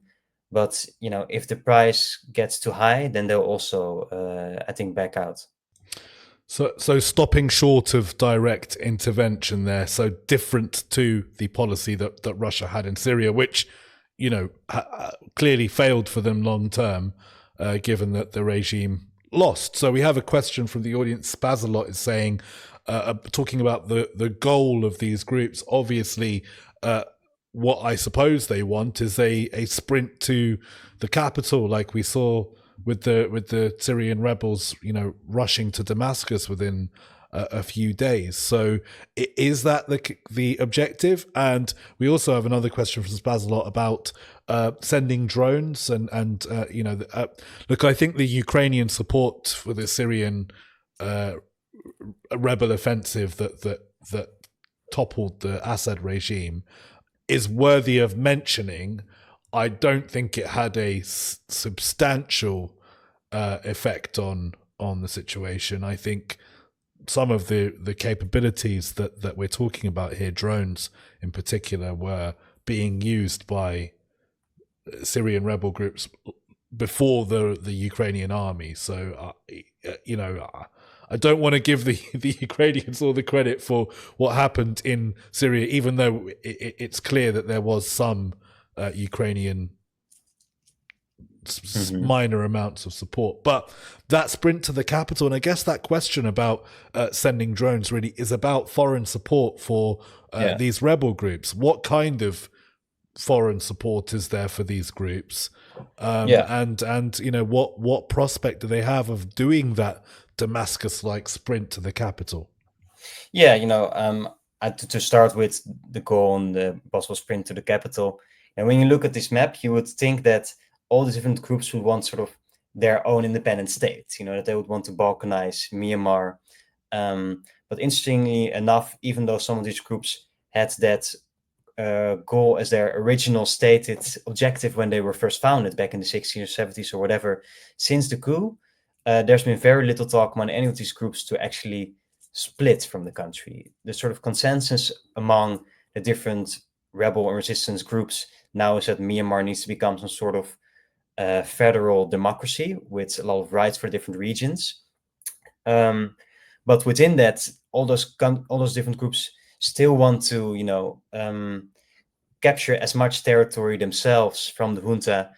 But if the price gets too high, then they'll also, I think, back out. So stopping short of direct intervention there, so different to the policy that Russia had in Syria, which clearly failed for them long term, given that the regime lost. So we have a question from the audience. Spazalot is saying, talking about the goal of these groups. Obviously, what I suppose they want is a sprint to the capital, like we saw with the Syrian rebels, rushing to Damascus within a few days. So is that the objective? And we also have another question from Spazalot about sending drones and look, I think the Ukrainian support for the Syrian rebel offensive that toppled the Assad regime is worthy of mentioning. I don't think it had a substantial effect on the situation. I think some of the capabilities that we're talking about here, drones in particular, were being used by Syrian rebel groups before the Ukrainian army. So, I don't want to give the Ukrainians all the credit for what happened in Syria, even though it's clear that there was some Ukrainian minor amounts of support. But that sprint to the capital, and I guess that question about sending drones really is about foreign support for these rebel groups. What kind of foreign support is there for these groups? And what prospect do they have of doing that Damascus-like sprint to the capital? To start with the goal and the possible sprint to the capital, and when you look at this map, you would think that all the different groups would want sort of their own independent state, that they would want to balkanize Myanmar. But interestingly enough, even though some of these groups had that goal as their original stated objective when they were first founded back in the 60s or 70s or whatever, since the coup, there's been very little talk among any of these groups to actually split from the country. The sort of consensus among the different rebel and resistance groups now is that Myanmar needs to become some sort of federal democracy with a lot of rights for different regions. But within that, all those different groups still want to, capture as much territory themselves from the junta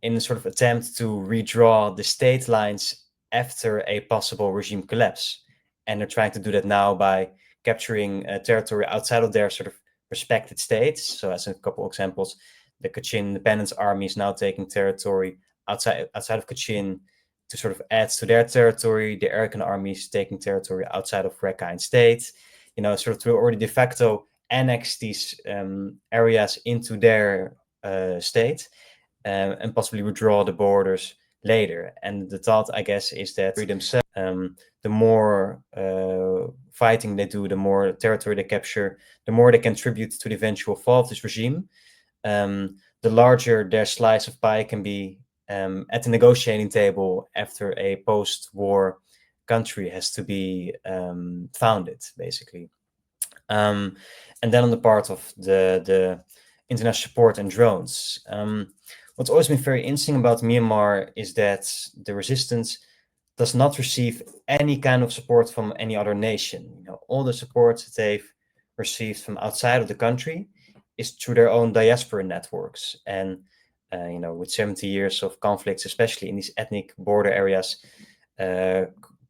in a sort of attempt to redraw the state lines after a possible regime collapse. And they're trying to do that now by capturing territory outside of their sort of respected states. So, as a couple examples, the Kachin Independence Army is now taking territory outside of Kachin to sort of add to their territory. The Arakan Army is taking territory outside of Rakhine State. Sort of to already de facto annex these areas into their state and possibly withdraw the borders later. And the thought, I guess, is that themselves, the more fighting they do, the more territory they capture, the more they contribute to the eventual fall of this regime. The larger their slice of pie can be at the negotiating table after a post-war country has to be founded, basically. And then on the part of the international support and drones, what's always been very interesting about Myanmar is that the resistance does not receive any kind of support from any other nation. All the support that they've received from outside of the country is through their own diaspora networks. And with 70 years of conflicts, especially in these ethnic border areas,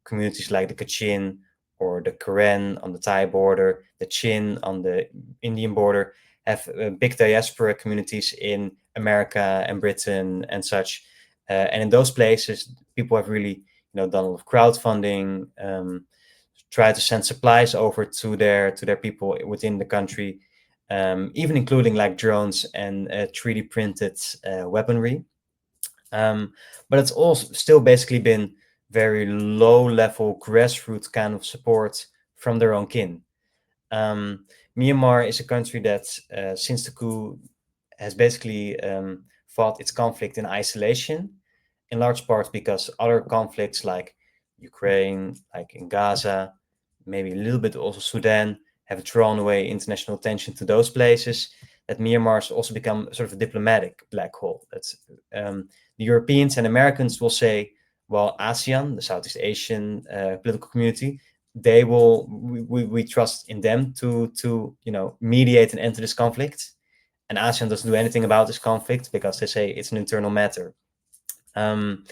communities like the Kachin or the Karen on the Thai border, the Chin on the Indian border, have big diaspora communities in America and Britain and such. And in those places, people have really, done a lot of crowdfunding, try to send supplies over to their people within the country, even including like drones and 3D printed weaponry. But it's all still basically been very low level grassroots kind of support from their own kin. Myanmar is a country that since the coup has basically fought its conflict in isolation, in large part because other conflicts like Ukraine, like in Gaza, maybe a little bit also Sudan, have drawn away international attention to those places, that Myanmar has also become sort of a diplomatic black hole. That's the Europeans and Americans will say, well, ASEAN, the Southeast Asian political community, we trust in them to mediate and enter this conflict. And ASEAN doesn't do anything about this conflict because they say it's an internal matter. The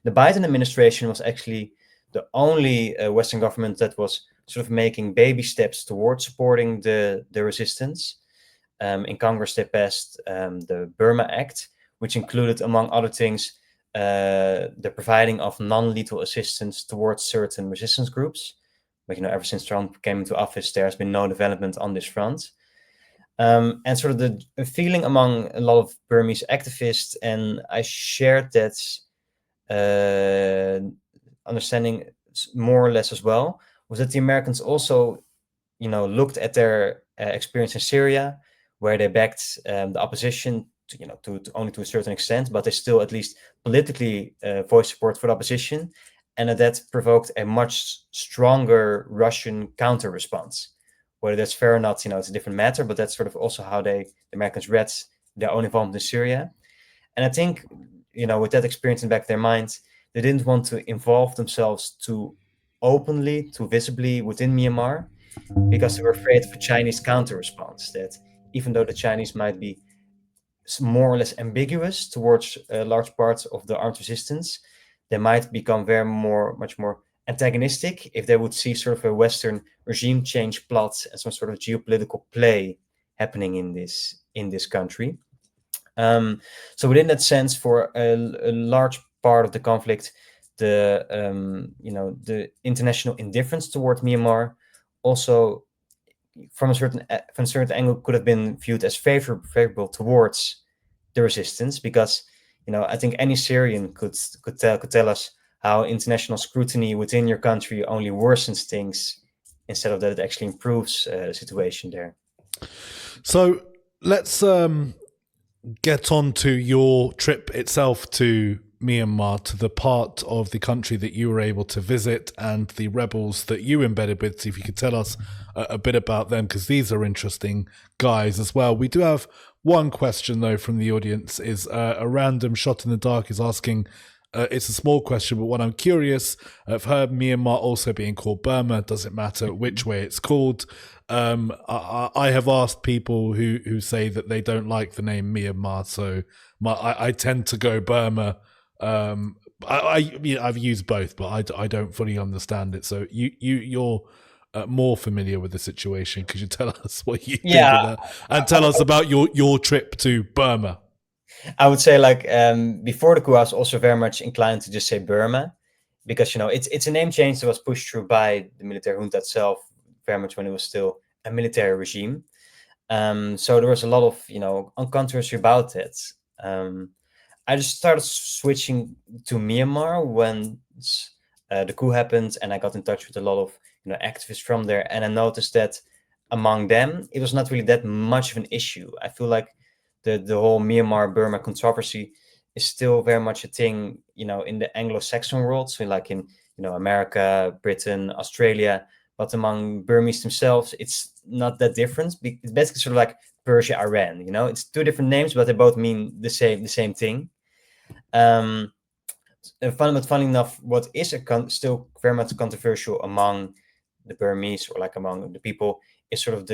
Biden administration was actually the only Western government that was sort of making baby steps towards supporting the resistance. In Congress, they passed the Burma Act, which included, among other things, the providing of non-lethal assistance towards certain resistance groups. But ever since Trump came into office, there has been no development on this front. And sort of the feeling among a lot of Burmese activists, and I shared that understanding more or less as well, was that the Americans also, looked at their experience in Syria, where they backed the opposition, to only to a certain extent, but they still at least politically voiced support for the opposition, and that provoked a much stronger Russian counter response. Whether that's fair or not, it's a different matter, but that's sort of also how the Americans read their own involvement in Syria. And I think, with that experience in the back of their minds, they didn't want to involve themselves too openly, too visibly within Myanmar, because they were afraid of a Chinese counter response, that even though the Chinese might be more or less ambiguous towards large parts of the armed resistance, they might become much more antagonistic if they would see sort of a Western regime change plot and some sort of geopolitical play happening in this country. So within that sense, for a large part of the conflict, the international indifference toward Myanmar also from a certain angle could have been viewed as favorable towards the resistance, because I think any Syrian could tell us how international scrutiny within your country only worsens things instead of that it actually improves the situation there. So let's get on to your trip itself to Myanmar, to the part of the country that you were able to visit and the rebels that you embedded with. See if you could tell us a bit about them, because these are interesting guys as well. We do have one question though from the audience. Is a random shot in the dark is asking, It's a small question, but what I'm curious, I've heard Myanmar also being called Burma. Does it matter which way it's called? I have asked people who say that they don't like the name Myanmar, so I tend to go Burma. I've used both, but I don't fully understand it. So you're more familiar with the situation. Could you tell us what you think of that, and tell us about your trip to Burma? I would say, like, before the coup, I was also very much inclined to just say Burma, because it's a name change that was pushed through by the military junta itself, very much when it was still a military regime. So there was a lot of controversy about it. I just started switching to Myanmar when the coup happened, and I got in touch with a lot of activists from there, and I noticed that among them, it was not really that much of an issue. I feel like the whole Myanmar Burma controversy is still very much a thing, in the Anglo-Saxon world, so like in America, Britain, Australia, but among Burmese themselves, it's not that different. It's basically sort of like Persia, Iran. It's two different names, but they both mean the same thing. Funny enough, what is still very much controversial among the Burmese, or like among the people, is sort of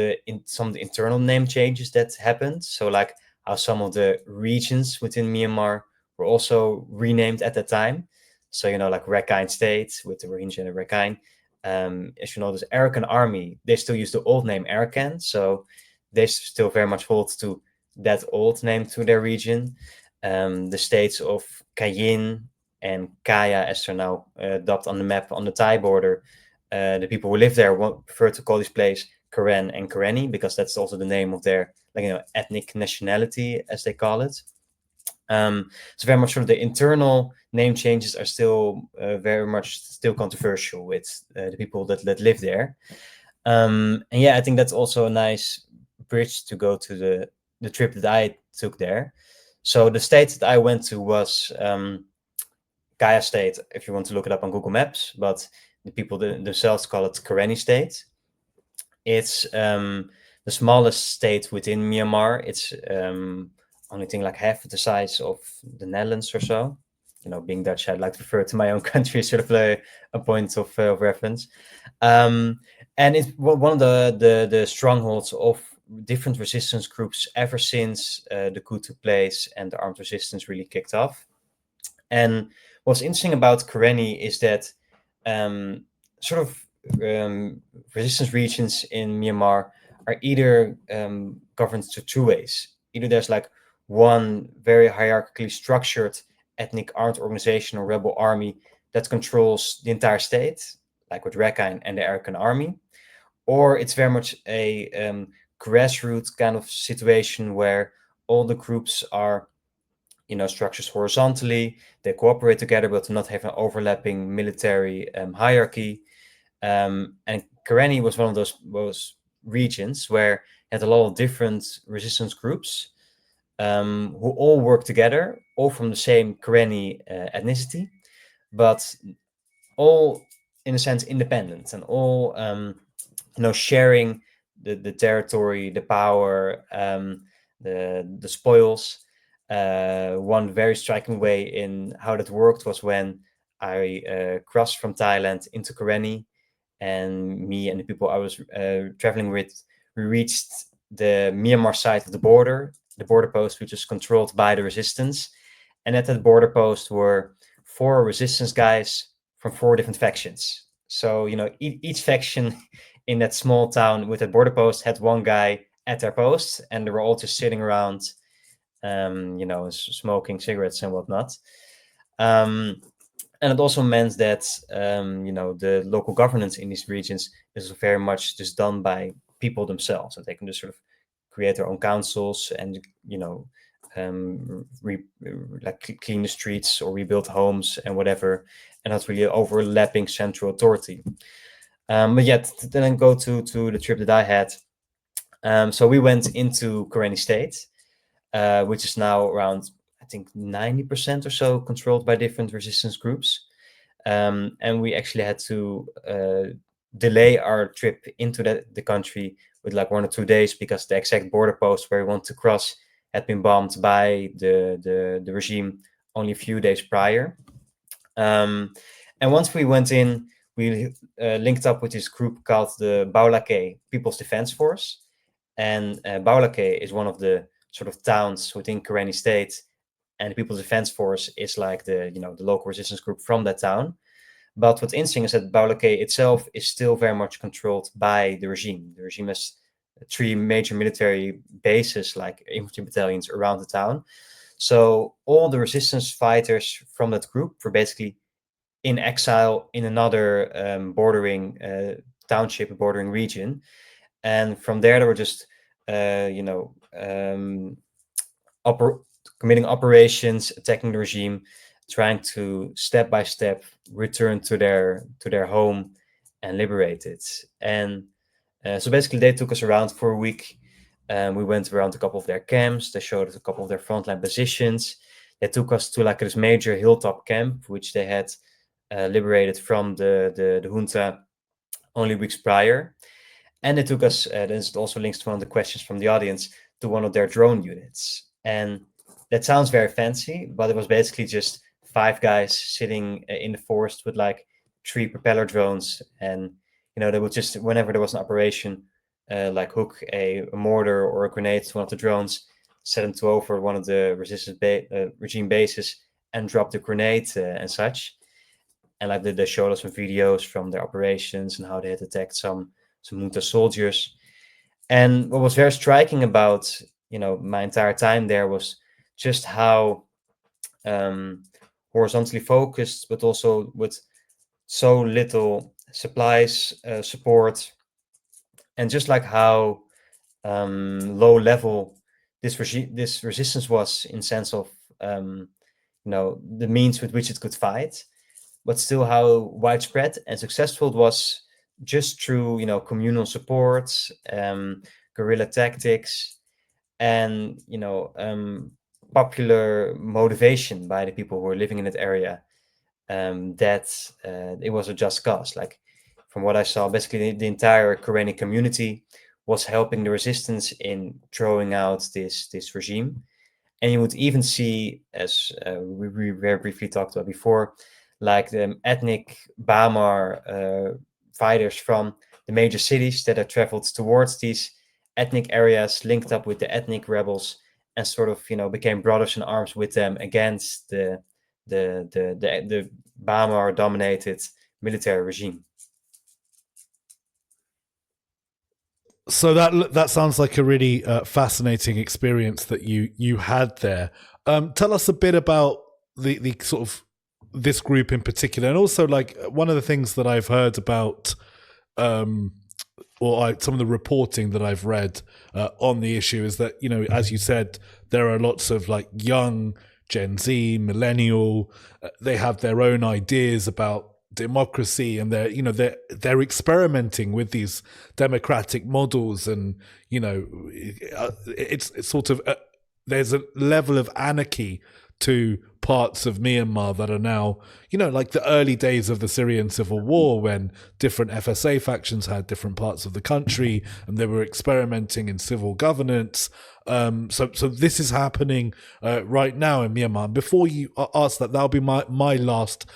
some of the internal name changes that happened. So like how some of the regions within Myanmar were also renamed at that time. So like Rakhine State with the Rohingya and the Rakhine. As you know, this Arakan army, they still use the old name Arakan, so they still very much hold to that old name to their region. The states of Kayin and Kaya, as they're now dubbed on the map on the Thai border, the people who live there prefer to call this place Karen and Karenni, because that's also the name of their ethnic nationality, as they call it. So very much sort of the internal name changes are still very much still controversial with the people that live there. And yeah, I think that's also a nice bridge to go to the trip that I took there. So the state that I went to was Kaya State, if you want to look it up on Google Maps, but the people themselves call it Karenni State. It's the smallest state within Myanmar. It's only thing like half the size of the Netherlands or so. Being Dutch, I'd like to refer to my own country as sort of a point of reference. And it's one of the strongholds of different resistance groups ever since the coup took place and the armed resistance really kicked off. And what's interesting about Karenni is that sort of resistance regions in Myanmar are either governed to two ways. Either there's like one very hierarchically structured ethnic armed organization or rebel army that controls the entire state, like with Rakhine and the Arakan army, or it's very much a grassroots kind of situation where all the groups are structures horizontally, they cooperate together but do not have an overlapping military hierarchy. And Karenni was one of those regions where it had a lot of different resistance groups who all work together, all from the same Karenni ethnicity, but all in a sense independent, and all sharing the territory, the power, the spoils. One very striking way in how that worked was when I crossed from Thailand into Karenni, and me and the people I was traveling with, we reached the Myanmar side of the border post, which was controlled by the resistance. And at that border post were 4 resistance guys from 4 different factions. So, each faction in that small town with that border post had one guy at their post, and they were all just sitting around, smoking cigarettes and whatnot. And it also meant that, the local governance in these regions is very much just done by people themselves. So they can just sort of create their own councils and, clean the streets or rebuild homes and whatever. And that's really an overlapping central authority. But yet, then go to the trip that I had. So we went into Karenni State, which is now around, I think, 90% or so controlled by different resistance groups. And we actually had to delay our trip into the country with like 1 or 2 days, because the exact border post where we want to cross had been bombed by the regime only a few days prior. And once we went in, we linked up with this group called the Baulake People's Defense Force. And Baulake is one of the sort of towns within Karenni State, and the People's Defense Force is like the local resistance group from that town. But what's interesting is that Baulake itself is still very much controlled by the regime. The regime has 3 major military bases, like infantry battalions around the town. So all the resistance fighters from that group were basically in exile in another bordering township, bordering region. And from there, they were just, committing operations, attacking the regime, trying to step by step return to their home and liberate it. And so basically, they took us around for a week. We went around a couple of their camps. They showed us a couple of their frontline positions. They took us to like this major hilltop camp, which they had liberated from the junta only weeks prior. And they took us, this also links to one of the questions from the audience, to one of their drone units. And that sounds very fancy, but it was basically just 5 guys sitting in the forest with like 3 propeller drones. And, they would just, whenever there was an operation, like hook a mortar or a grenade to one of the drones, set them to over one of the resistance regime bases and drop the grenade and such. And like they showed us some videos from their operations and how they had attacked some junta soldiers. And what was very striking about my entire time there was just how horizontally focused, but also with so little supplies, support, and just like how low level this resistance was in sense of the means with which it could fight, but still how widespread and successful it was just through communal support, guerrilla tactics, and popular motivation by the people who were living in that area, that it was a just cause. Like from what I saw, basically the entire Karenni community was helping the resistance in throwing out this regime. And you would even see, as we very briefly talked about before, like the ethnic Bamar fighters from the major cities that had traveled towards these ethnic areas, linked up with the ethnic rebels, and sort of became brothers in arms with them against the Bamar dominated military regime. So that sounds like a really fascinating experience that you had there. Tell us a bit about the sort of this group in particular, and also like one of the things that I've heard about, some of the reporting that I've read on the issue is that as you said, there are lots of like young Gen Z, millennial. They have their own ideas about democracy, and they're experimenting with these democratic models, and it's sort of there's a level of anarchy to parts of Myanmar that are now, like the early days of the Syrian civil war, when different FSA factions had different parts of the country and they were experimenting in civil governance. So this is happening right now in Myanmar. Before you ask that'll be my last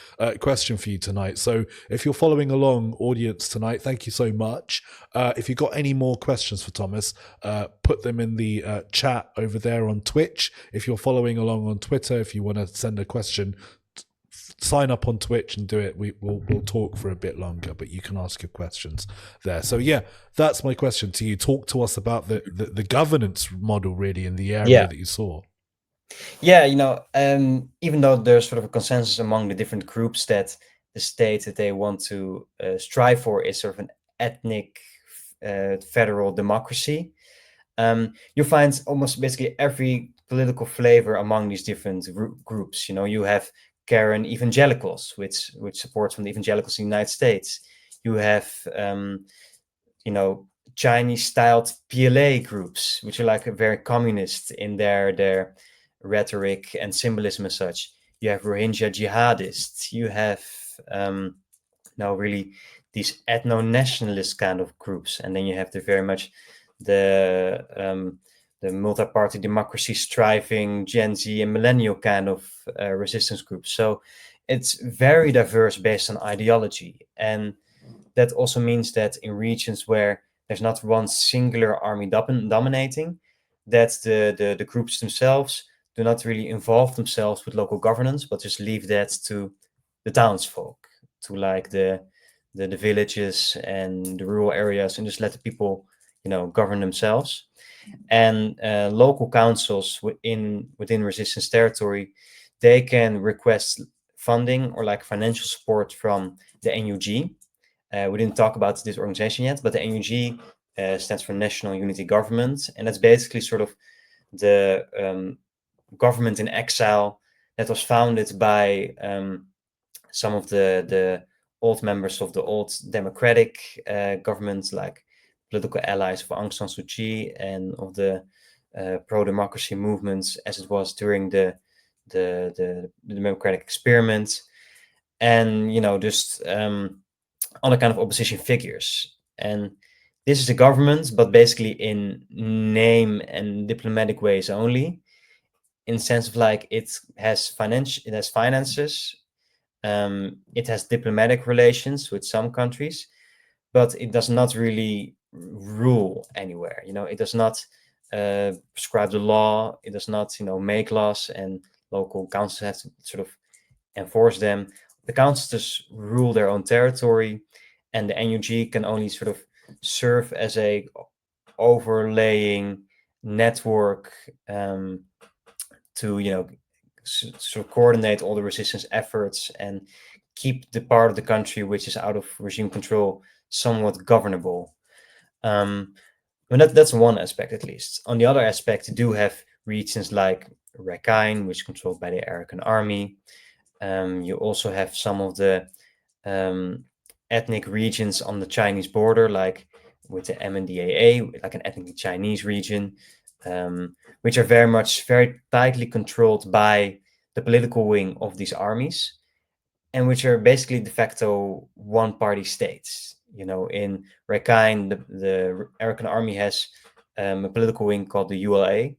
question for you tonight. So if you're following along, audience, tonight, thank you so much. If you've got any more questions for Thomas, put them in the chat over there on Twitch. If you're following along on Twitter, if you want to send a question, sign up on Twitch and do it. We'll talk for a bit longer, but you can ask your questions there. So yeah, that's my question to you. Talk to us about the governance model really in the area that you saw. Yeah, even though there's sort of a consensus among the different groups that the state that they want to strive for is sort of an ethnic federal democracy, you find almost basically every political flavor among these different groups. You have Karen evangelicals, which supports from the evangelicals in the United States. You have Chinese-styled PLA groups, which are like very communist in their rhetoric and symbolism and such. You have Rohingya jihadists. You have now really these ethno-nationalist kind of groups, and then you have the multi-party democracy striving Gen Z and millennial kind of resistance groups. So it's very diverse based on ideology. And that also means that in regions where there's not one singular army dominating, that the groups themselves do not really involve themselves with local governance, but just leave that to the townsfolk, to like the villages and the rural areas, and just let the people, govern themselves. And local councils within resistance territory, they can request funding or like financial support from the NUG. We didn't talk about this organization yet, but the NUG stands for National Unity Government, and that's basically sort of the government in exile that was founded by some of the old members of the old democratic government, like political allies of Aung San Suu Kyi and of the pro-democracy movements, as it was during the democratic experiment, and just other kind of opposition figures. And this is a government, but basically in name and diplomatic ways only, in the sense of like it has finances, it has diplomatic relations with some countries, but it does not really rule anywhere. It does not prescribe the law. It does not, make laws, and local councils have to sort of enforce them. The councils just rule their own territory, and the NUG can only sort of serve as a overlaying network to, sort of coordinate all the resistance efforts and keep the part of the country which is out of regime control somewhat governable. And that's one aspect, at least. On the other aspect, you do have regions like Rakhine, which is controlled by the Arakan army. You also have some of the ethnic regions on the Chinese border, like with the MNDAA, like an ethnically Chinese region, which are very tightly controlled by the political wing of these armies, and which are basically de facto one-party states. In Rakhine, the Arakan army has a political wing called the ULA,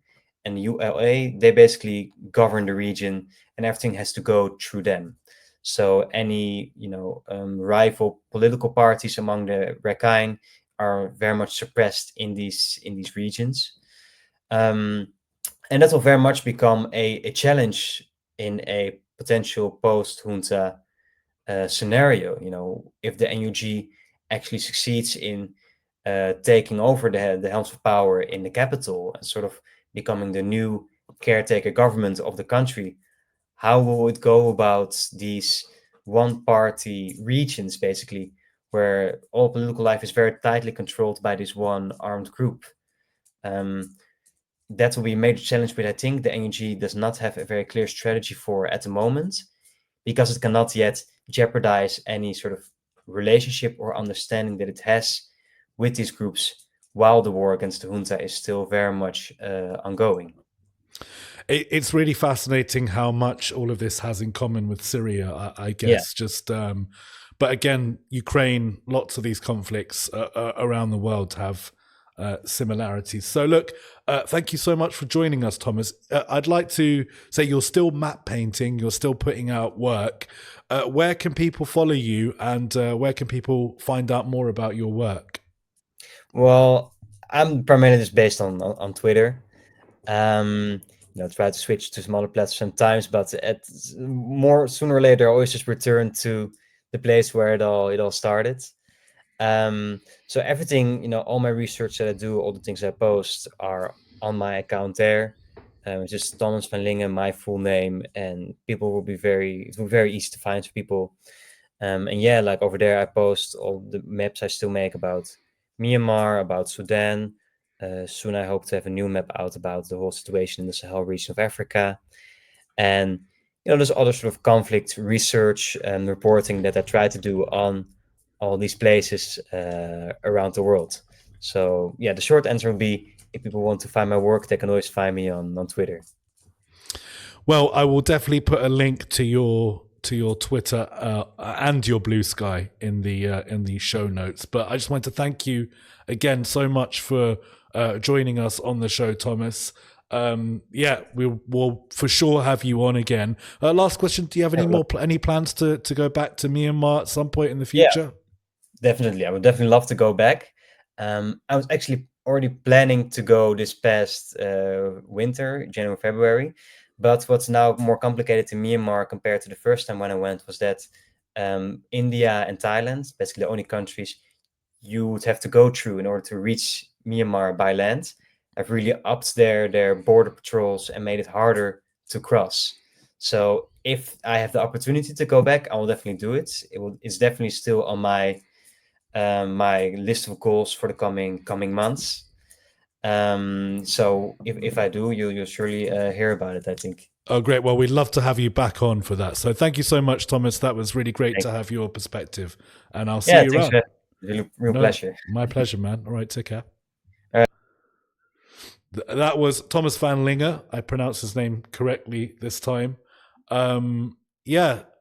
and the ULA, they basically govern the region, and everything has to go through them. So any rival political parties among the Rakhine are very much suppressed in these regions, and that will very much become a challenge in a potential post-junta scenario. If the NUG actually succeeds in taking over the helms of power in the capital and sort of becoming the new caretaker government of the country, how will it go about these one-party regions, basically, where all political life is very tightly controlled by this one armed group? That will be a major challenge, but I think the NUG does not have a very clear strategy for at the moment, because it cannot yet jeopardize any sort of relationship or understanding that it has with these groups while the war against the junta is still very much ongoing. It's really fascinating how much all of this has in common with Syria, I guess. Yeah. But again, Ukraine, lots of these conflicts around the world have similarities. So look, thank you so much for joining us, Thomas. I'd like to say you're still map painting, you're still putting out work. Where can people follow you, and where can people find out more about your work? Well, I'm primarily just based on Twitter. Try to switch to smaller platforms sometimes, but sooner or later, I always just return to the place where it all started. So everything, all my research that I do, all the things I post are on my account there. It's just Thomas van Linge, my full name, and it will be very easy to find for people. And yeah, like over there, I post all the maps I still make about Myanmar, about Sudan. Soon I hope to have a new map out about the whole situation in the Sahel region of Africa. And, there's other sort of conflict research and reporting that I try to do on all these places around the world. So yeah, the short answer would be, if people want to find my work, they can always find me on Twitter. Well, I will definitely put a link to your Twitter and your Blue Sky in the show notes. But I just want to thank you again so much for joining us on the show, Thomas. Yeah, we'll for sure have you on again. Last question: do you have any plans to go back to Myanmar at some point in the future? Definitely. I would definitely love to go back. I was actually already planning to go this past winter, January, February. But what's now more complicated to Myanmar compared to the first time when I went was that India and Thailand, basically the only countries you would have to go through in order to reach Myanmar by land, have really upped their border patrols and made it harder to cross. So if I have the opportunity to go back, I will definitely do it. It's definitely still on my list of goals for the coming months. So if I do, you'll surely hear about it, I think. Oh, great. Well, we'd love to have you back on for that. So thank you so much, Thomas. That was really great to have your perspective. And I'll see you around. Real pleasure. My pleasure, man. All right, take care. All right. That was Thomas van Linge. I pronounced his name correctly this time. Really,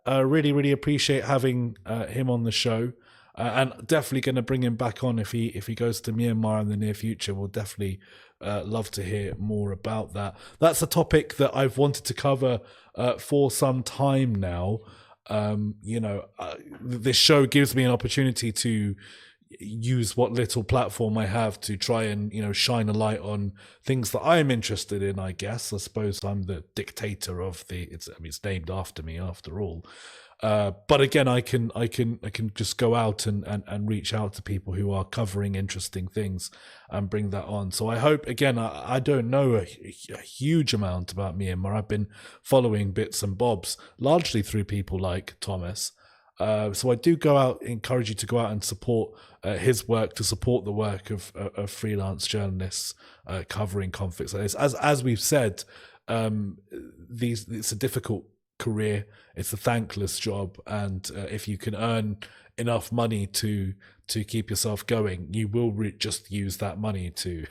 really appreciate having him on the show. And definitely going to bring him back on if he goes to Myanmar in the near future. We'll definitely love to hear more about that. That's a topic that I've wanted to cover for some time now. This show gives me an opportunity to use what little platform I have to try and shine a light on things that I'm interested in. I guess I suppose I'm the dictator of it's named after me after all. But again, I can just go out and reach out to people who are covering interesting things and bring that on. So I hope, again, I don't know a huge amount about Myanmar. I've been following bits and bobs, largely through people like Thomas. So I do encourage you to go out and support his work, to support the work of freelance journalists covering conflicts like this. As we've said, it's a difficult career, it's a thankless job, and if you can earn enough money to keep yourself going, you will just use that money to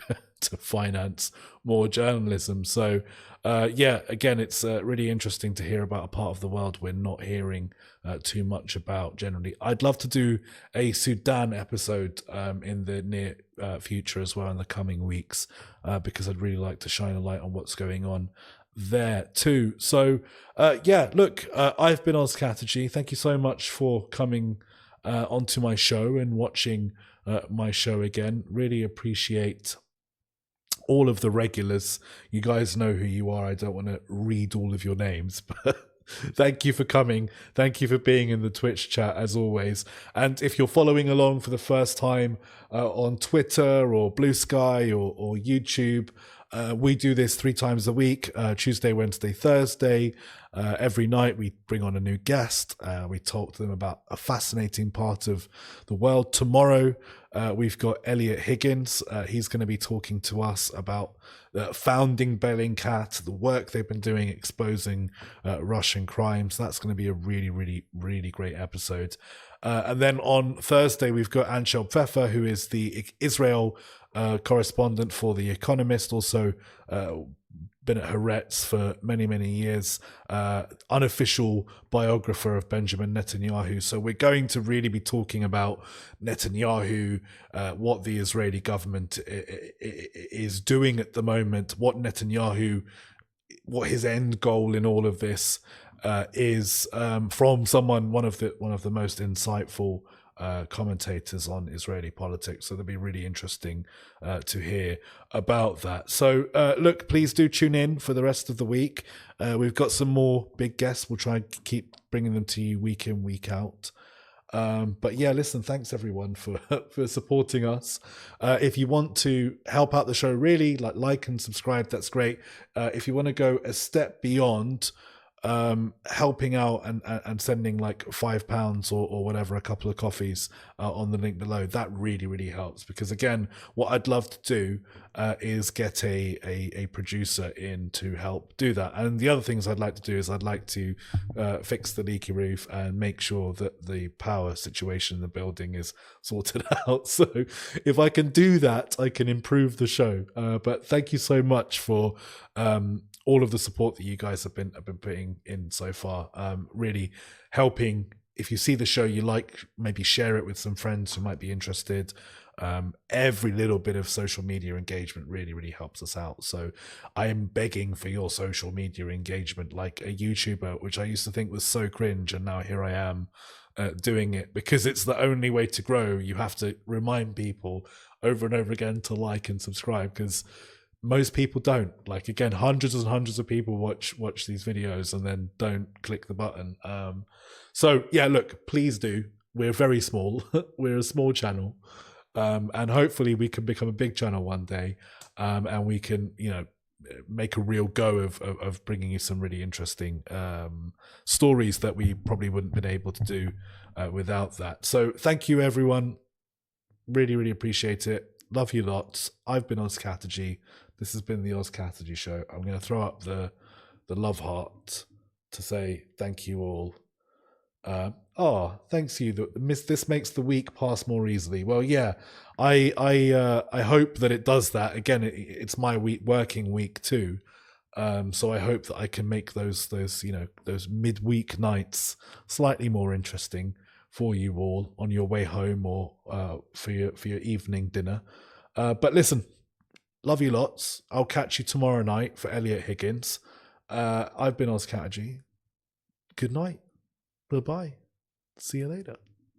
finance more journalism. So again, it's really interesting to hear about a part of the world we're not hearing too much about generally. I'd love to do a Sudan episode in the near future as well in the coming weeks, because I'd really like to shine a light on what's going on there too. So I've been Oz Katerji. Thank you so much for coming onto my show and watching my show again. Really appreciate all of the regulars. You guys know who you are. I don't want to read all of your names, but thank you for coming. Thank you for being in the Twitch chat as always. And if you're following along for the first time on Twitter or Blue Sky or YouTube, we do this 3 times a week, Tuesday, Wednesday, Thursday. Every night we bring on a new guest. We talk to them about a fascinating part of the world. Tomorrow we've got Elliot Higgins. He's going to be talking to us about founding Bellingcat, the work they've been doing exposing Russian crimes. That's going to be a really, really, really great episode. And then on Thursday we've got Anshel Pfeffer, who is the Israel correspondent for The Economist, also been at Haaretz for many, many years, unofficial biographer of Benjamin Netanyahu. So we're going to really be talking about Netanyahu, what the Israeli government is doing at the moment, what his end goal in all of this is, from one of the most insightful commentators on Israeli politics. So that'll be really interesting to hear about that. So look, please do tune in for the rest of the week. We've got some more big guests. We'll try and keep bringing them to you week in, week out. But yeah, listen, thanks everyone for supporting us. If you want to help out the show, really like and subscribe, that's great. If you want to go a step beyond helping out and sending like £5 or whatever, a couple of coffees on the link below, that really, really helps. Because again, what I'd love to do is get a producer in to help do that. And the other things I'd like to do is I'd like to fix the leaky roof and make sure that the power situation in the building is sorted out. So if I can do that, I can improve the show. But thank you so much for all of the support that you guys have been putting in so far, really helping. If you see the show you like, maybe share it with some friends who might be interested. Every little bit of social media engagement really, really helps us out. So I am begging for your social media engagement, like a YouTuber, which I used to think was so cringe, and now here I am doing it because it's the only way to grow. You have to remind people over and over again to like and subscribe, because most people don't. Like, again, hundreds and hundreds of people watch these videos and then don't click the button. So yeah, look, please do. We're very small. We're a small channel, and hopefully we can become a big channel one day, and we can, make a real go of bringing you some really interesting stories that we probably wouldn't have been able to do without that. So thank you, everyone. Really, really appreciate it. Love you lots. I've been Oz Katerji. This has been the Oz Katerji Show. I'm going to throw up the love heart to say thank you all. Thanks you. This makes the week pass more easily. Well, yeah, I hope that it does that. Again, it's my working week too. So I hope that I can make those midweek nights slightly more interesting for you all on your way home, or for your evening dinner. But listen, love you lots. I'll catch you tomorrow night for Elliot Higgins. I've been Oz Katerji. Good night. Bye-bye. See you later.